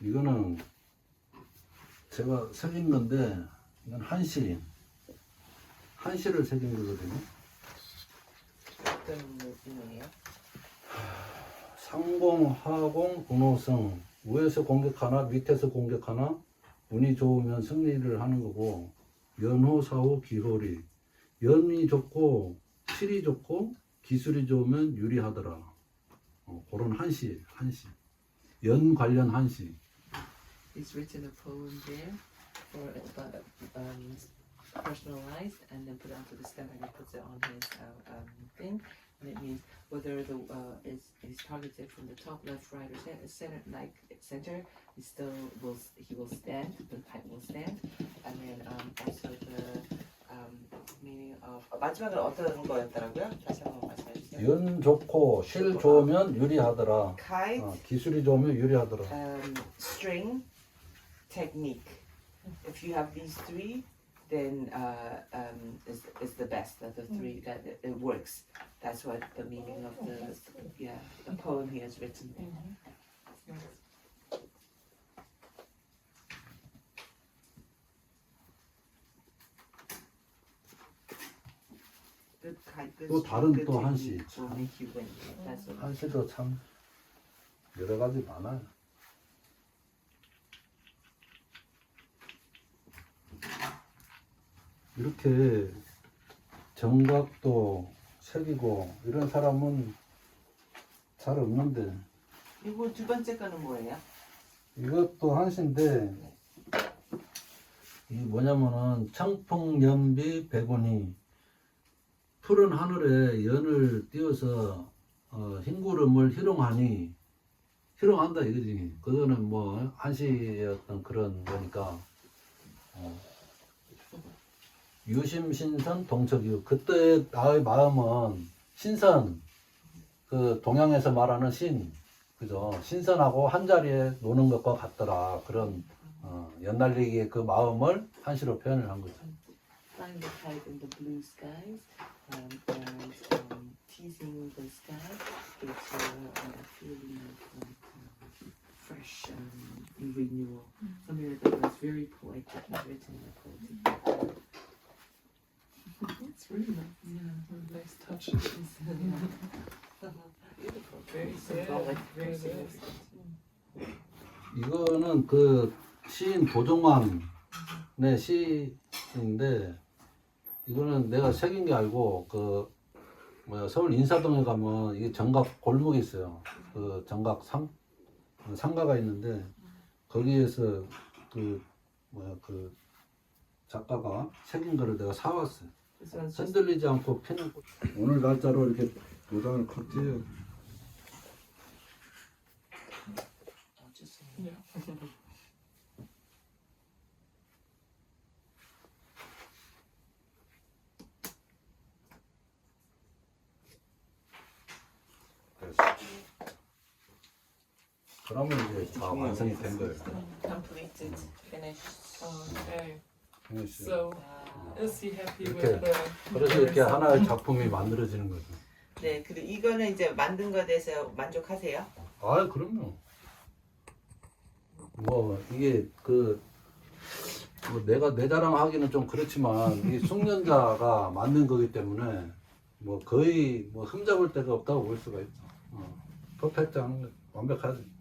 이거는 제가 새긴 건데 이건 한시를 새긴 거거든요. 어떤 의미예요? 상공, 하공, 운호성 위에서 공격하나 밑에서 공격하나 운이 좋으면 승리를 하는 거고 연호, 사호, 기호리 연이 좋고 실이 좋고 기술이 좋으면 유리하더라. 그런 한시 연 관련 한시. He's written a poem there for personalized and then put it onto the stamp and he puts it on his thing. And it means whether the is targeted from the top, left, right, or center, like center, he will stand. The kite will stand. And then also the meaning of 마지막은 어떤 거였더라고요? 다시 한번 말씀해 주세요. 연 좋고 실 좋으면 유리하더라. Kite, 기술이 좋으면 유리하더라. string, technique. If you have these three, then is the best of the three. That it works. That's what the meaning of the poem he has written. 또 다른 또 한시 will make you win. That's what. 한시도 참 여러 가지 많아요. 이렇게 정각도 새기고 이런 사람은 잘 없는데 이거 두 번째 거는 뭐예요? 이것도 한시인데 이 뭐냐면은 청풍연비 백운이 푸른 하늘에 연을 띄워서 흰 구름을 희롱하니 희롱한다 이거지. 그거는 뭐 한시였던 그런 거니까 유심신선 동척이요. 그때 나의 마음은 신선 그 동양에서 말하는 신 그죠? 신선하고 한 자리에 노는 것과 같더라. 그런 연날리기의 그 마음을 한시로 표현을 한 거죠. Flying the kite in the blue skies and teasing the sky gives you a feeling of fresh renewal. Something like that was very poetic and written in a poetic. It's really nice. Yeah, really nice touches. Beautiful. Very Symbolic, very good. significant. 이거는 그 시인 도종환의 시인데 이거는 내가 새긴 게 아니고 그 뭐야 서울 인사동에 가면 이게 정각 골목이 있어요. 그 정각 상가가 있는데 거기에서 그 뭐야 그 작가가 새긴 거를 내가 사왔어요. This one's just 흔들리지 않고 피는 꽃. 오늘 날짜로 이렇게 도장을 컸지요. Yeah. 그러면 이제 다 완성이 된 거예요. completed, finished. Okay. finished. So, is he happy Okay. with the? 그래서 이렇게 하나의 작품이 만들어지는 거죠. 네, 그리고 이거는 이제 만든 거에 대해서 만족하세요? 아, 그럼요. 뭐 이게 뭐 내가 내 자랑하기는 좀 그렇지만 이 숙련자가 만든 거기 때문에 뭐 거의 뭐 흠잡을 데가 없다고 볼 수가 있죠. 퍼펙트한 완벽하지.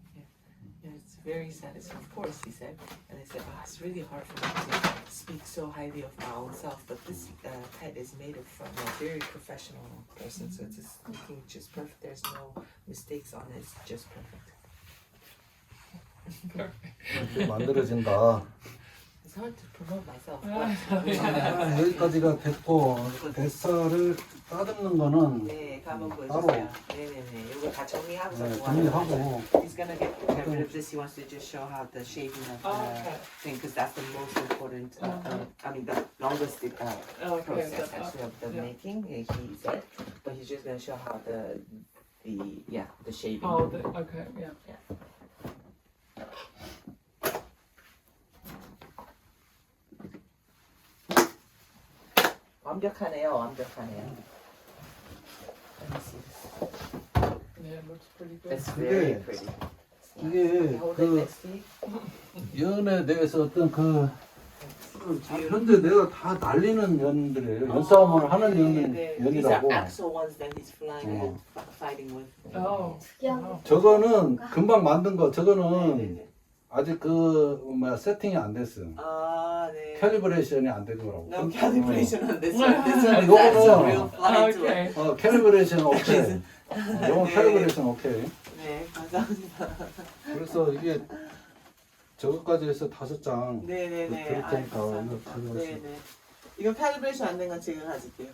Yeah, it's very satisfying. Of course, he said, and I said, it's really hard for me to speak so highly of my own self, but this kite is made from a very professional person, so it's just looking just perfect. There's no mistakes on it. It's just perfect. 이렇게 만들어진다. It's hard to promote myself. 아, 여기까지가 됐고 뱃살을 따듬는 거는 네, 한번 따로 보여주세요. 네네네. 이거 다 정리하고 정리하고 He's gonna get rid of this. He wants to just show how the shaping of the Okay. thing, because that's the most important. I mean, the longest Okay. process that- actually of the yeah. making. He said, but he's just gonna show how the shaping. Oh, okay, yeah. 완벽하네요, 완벽하네요. Let me see this. Yeah, it looks pretty good. It's very 이게- pretty. 이게 Hold it 그 next to you. 연에 대해서 어떤 현재 내가 다 날리는 연들이에요. 연싸움을 하는 These are 연이라고. actual ones that he's flying with, fighting with. Oh, wow. 저거는 금방 만든 거. 저거는 네네네. 아직 세팅이 안 됐어요. 아, 네. 캘리브레이션이 안 된 거라고. No calibration on this one. This one is 이거는- actual real flying tool. Okay. 캘리브레이션 오케이. 영어 캘리브레이션 오케이. 네, 감사합니다. 그래서 이게 저것까지 해서 5장. 네네네. 그럴 테니까 아유, 이거 감사합니다. 가져가세요. 네네. 이거 칼리브레이션 안 된 건 제가 가질게요.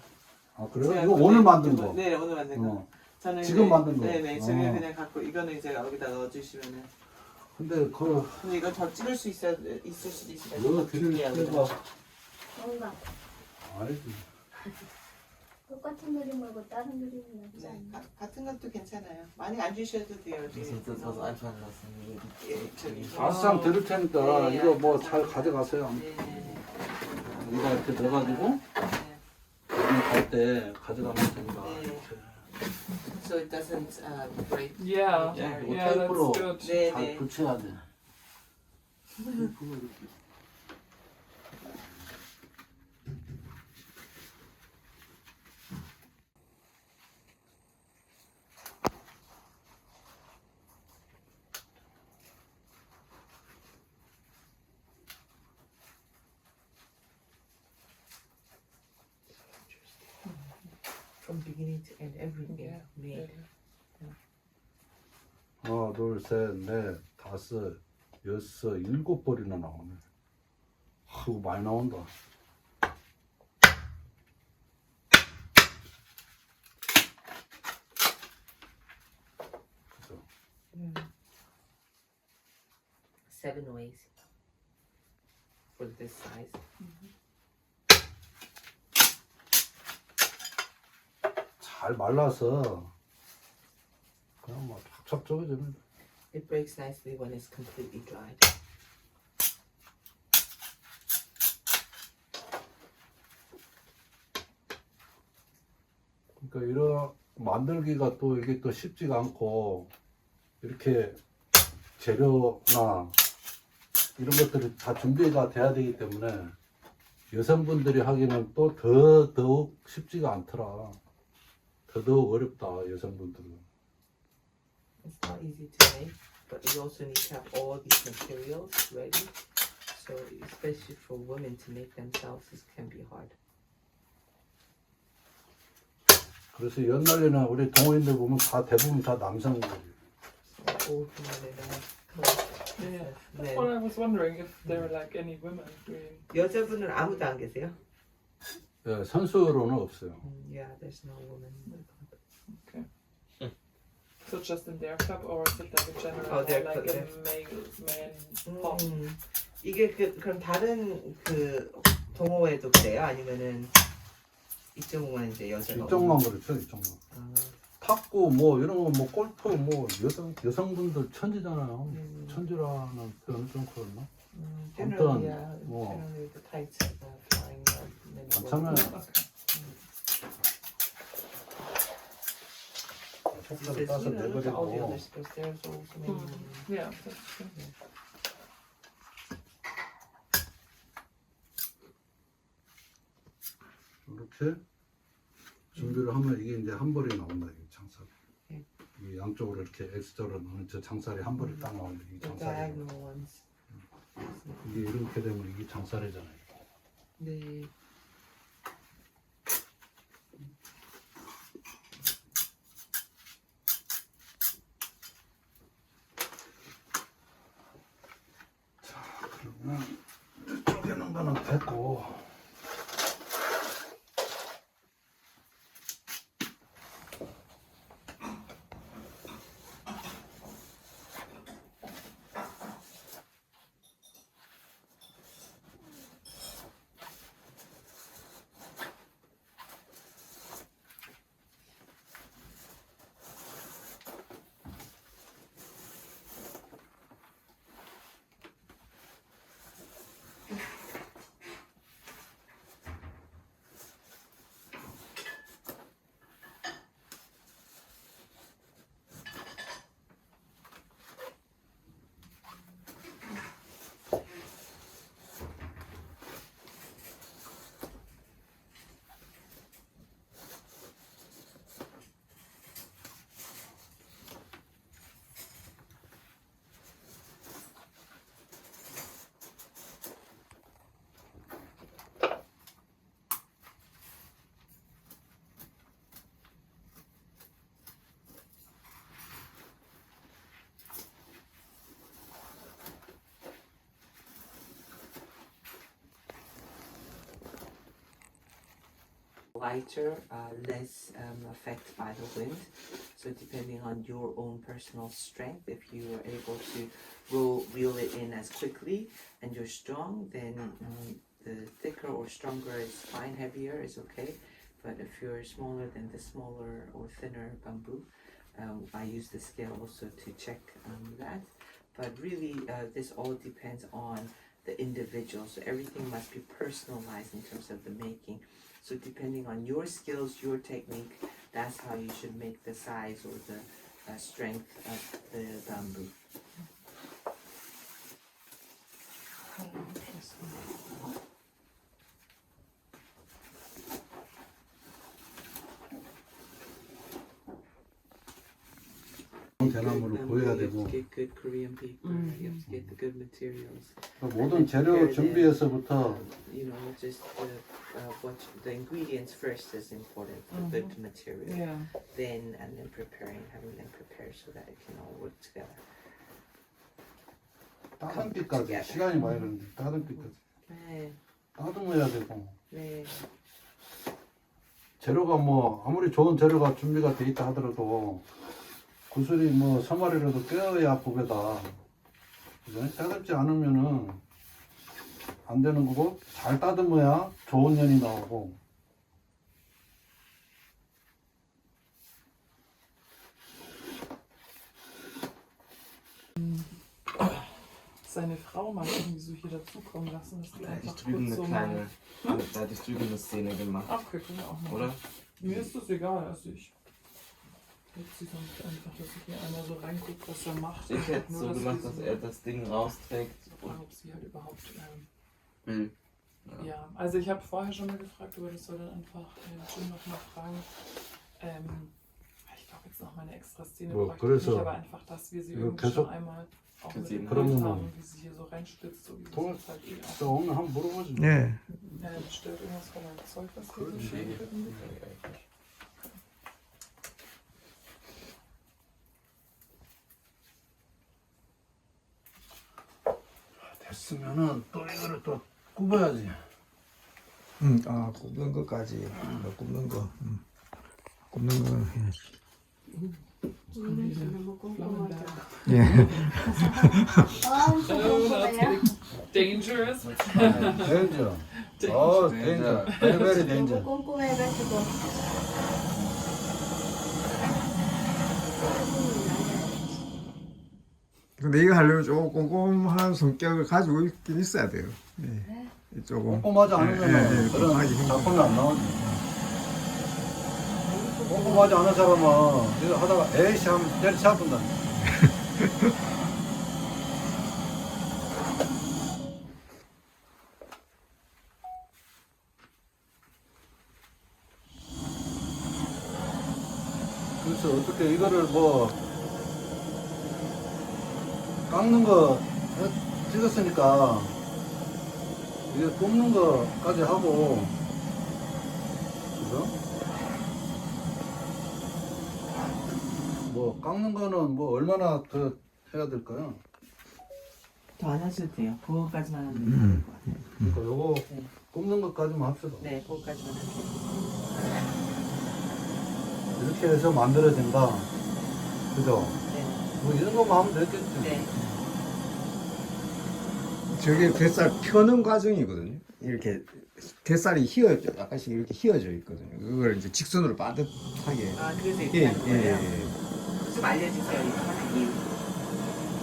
아 그래요? 제가 이거 그거 오늘 만든 거. 네, 오늘 만든 거. 어. 저는 지금 만든 거. 네네, 저는 어. 그냥 갖고 이거는 이제 여기다 넣어주시면은. 근데 근데 이거 더 찍을 수 있을 수도 있어요. 이거 드릴 때가 뭔가 아니지. 똑같은 그림 말고 다른 그림이 낫지 네, 않나? 같은 것도 괜찮아요. 많이 안 주셔도 돼요. Das was einfach lassen. 예, 저기. 5장 드릴 테니까 네, 이거 뭐 잘 가져가세요. 네네네. 여기다 이렇게 넣어가지고 나중에 갈 때 가져가면 된다. 네. 이렇게. So it doesn't break. Yeah, 예, 이거 yeah, 테이프로 that's good. 네, 잘 네. 붙여야 돼. 테이프로 이렇게. From beginning to end, everything Yeah, made. 하나, 둘, 셋, 넷, 다섯, 여섯, 일곱 벌이나 나오네. 이거 많이 나온다. 그죠? 7 ways for this size. 잘 말라서 그냥 뭐 찹찹 쪼개집니다. It breaks nicely when it's completely dried. 그러니까 이런 만들기가 또 이게 또 쉽지가 않고 이렇게 재료나 이런 것들이 다 준비가 돼야 되기 때문에 여성분들이 하기는 또 더욱 쉽지가 않더라. 더더욱 어렵다 여성분들은. It's not easy to make, but you also need to have all these materials ready. So especially for women to make themselves, this can be hard. 그래서 옛날에는 우리 동호인들 보면 다 대부분 다 남성들이. Old women and clothes. Yeah, that's 네. what I was wondering if there were like any women doing. 여자분은 아무도 안 계세요? 예, 선수로는 없어요. Yeah, there's no woman in the club. Okay. So just in their club, or is it like a general, Oh, their like club, a man pop? 이게 그럼 다른 그 동호회도 그래요? 아니면은 이쪽만 이제 여자가 이쪽만 그렇죠, 이쪽만. 아, 탁구 뭐 이런 거 뭐 골프 뭐 여성분들 천지잖아요. 음. 천지라는 표현은 좀 그렇나? generally, 아무튼, yeah, 뭐. generally the tights are the flying men. 많잖아요. He 속살을 says, 따서 you know, look at all the 내버리고 others because there's also many women. Yeah, that's true. 이렇게 준비를 하면 이게 이제 한 벌이 나온다 이게 장살. 네. 이 양쪽으로 이렇게 X자로 넣으면 저 장살이 한 벌이 딱 나오는데 이 The 장살이 diagonal ones. 이게 이렇게 되면 이게 장살이잖아요. 네. 그러면 쪼개는 거는 됐고. Lighter, less affected by the wind. So depending on your own personal strength, if you are able to reel it in as quickly and you're strong, then the thicker or stronger is fine, heavier is okay. But if you're smaller, then the smaller or thinner bamboo. I use the scale also to check that. But really, this all depends on the individual. So everything must be personalized in terms of the making. So depending on your skills, your technique, that's how you should make the size or the strength of the bamboo. 대나무를 구해야 You have 되고 to get good Korean paper. You have to get the good materials. 모든 재료 준비에서부터 You know, just what the ingredients first is important. The good material. Yeah. Then and then preparing, having them prepared so that it can all work together. 따듬기까지 시간이 많이 걸리는데 따듬기까지 네, 따듬어야 되고 네. 재료가 뭐 아무리 좋은 재료가 준비가 돼 있다 하더라도 구슬이 뭐 3마리라도 껴야 부배다. 그죠? 따듬지 않으면은 안 되는 거고 잘 따듬어야 좋은 년이 나오고. Seine Frau mal irgendwie so hier dazukommen lassen, dass die Da hätte ich einfach drüben kurz eine so kleine, da hätte ich drüben eine Szene gemacht, mal... Okay, können wir auch machen. oder? Mir ist das egal, also ich... Jetzt sieht man einfach, dass sich hier einer so reinguckt, was er macht. Ich hätte es Nur, so dass gemacht, wir dass so- er das Ding rausträgt Frage, und ob sie halt überhaupt... will. Ja, also ich habe vorher schon mal gefragt, aber das soll dann einfach Jim noch mal fragen. Ich glaube jetzt noch mal eine extra Szene Oh, bräuchte ich größer. aber einfach, dass wir sie Ja, irgendwie 계속 schon einmal auch mit gesehen dem haben. Bild haben, wie sie hier so reinspitzt, so wie sie Toll. es halt eh 저 auch. 오늘 한번 물어보지. 예. Stört irgendwas von meinem Zeug, was hier so Klar. steht? irgendwie? 됐으면은 또 이거를 또 굽어야지. 아 굽는 것까지 굽는 거. 굽는 거. 예. 예. Oh, that's getting dangerous. 데인저. 어, 데인저. 베리 베리 데인저. 꼼꼼해가지고 근데 이거 하려면 조금 꼼꼼한 성격을 가지고 있긴 있어야 돼요. 예. 조금. 꼼꼼하지 않으면 그런 꼼꼼하기 작품이 안 나오지. 꼼꼼하지 않은 사람은 이거 하다가 에이씨 하면 때려잡는다. 그래서 어떻게 이거를 뭐 깎는 거 찍었으니까 이게 굽는 거까지 하고 그죠? 뭐 깎는 거는 뭐 얼마나 더 해야 될까요? 더 안 하셔도 돼요. 그거까지만 하면 될것 같아요. 그러니까 요거 굽는 것까지만 합시다. 네, 그거까지만 할게요. 이렇게 해서 만들어진다. 그죠? 네, 뭐 이런 거만 하면 되겠지. 네. 저게 뱃살 펴는 과정이거든요. 이렇게 뱃살이 약간씩 이렇게 휘어져 있거든요. 그걸 이제 직선으로 빠듯하게. 아, 그래서 예, 이렇게 예, 하는 거예요? 예. 좀 알려주세요, 이거 하는 이유.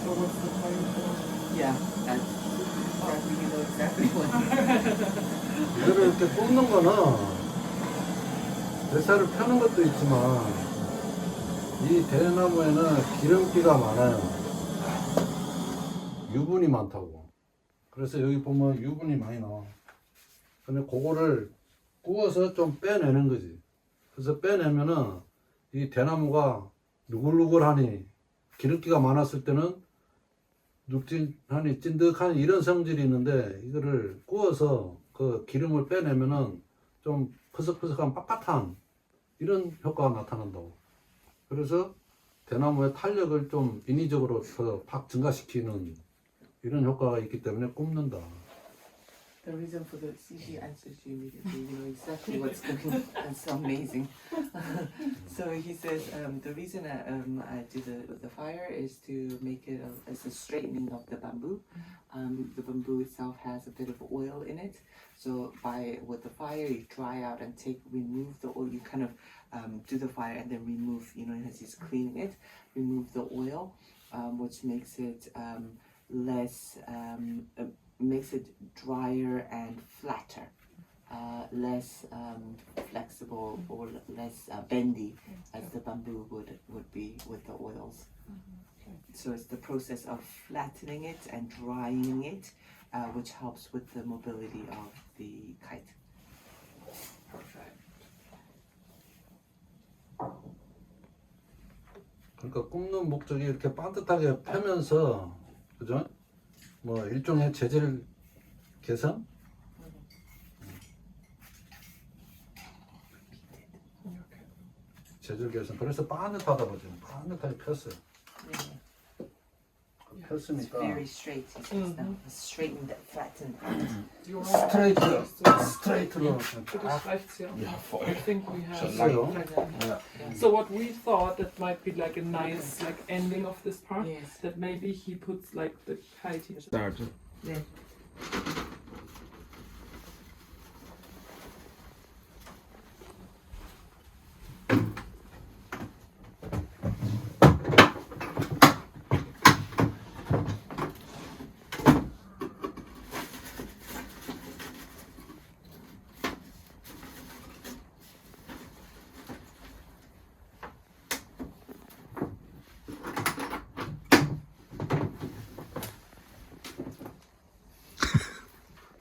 So what's the time for? Yeah, that's exactly, you know exactly what. 이거를 이렇게 굽는 거는 뱃살을 펴는 것도 있지만 이 대나무에는 기름기가 많아요. 유분이 많다고. 그래서 여기 보면 유분이 많이 나와. 근데 그거를 구워서 좀 빼내는 거지. 그래서 빼내면은 이 대나무가 누글누글하니 기름기가 많았을 때는 눅진하니 찐득하니 이런 성질이 있는데 이거를 구워서 그 기름을 빼내면은 좀 퍼석퍼석한 빳빳한 이런 효과가 나타난다고. 그래서 대나무의 탄력을 좀 인위적으로 더 팍 증가시키는 이런 효과가 있기 때문에 굽는다. The reason for the CG answers you immediately, you know exactly what's going on. That's so amazing. So he says, the reason I do the fire is to make it as a straightening of the bamboo. The bamboo itself has a bit of oil in it. So with the fire, you dry out and remove the oil. You kind of do the fire and then remove, you know, as he's cleaning it, remove the oil, which makes it less makes it drier and flatter, less flexible or less bendy as the bamboo would be with the oils. So it's the process of flattening it and drying it, which helps with the mobility of the kite. Perfect. 그러니까 굽는 목적이 이렇게 반듯하게 펴면서, 그죠? 뭐 일종의 재질 개선? 재질 개선. 그래서 반듯하다 보죠. 반듯하게 폈어요. It's 폈으니까 very straight. It's now straightened, flattened out. You're 스트레이트로 Bitte schreibt's ja. Ja, voll. I think we have. Schon lang. So what we thought that might be like a nice like ending of this part, Yes. that maybe he puts like the kite. Start. 네.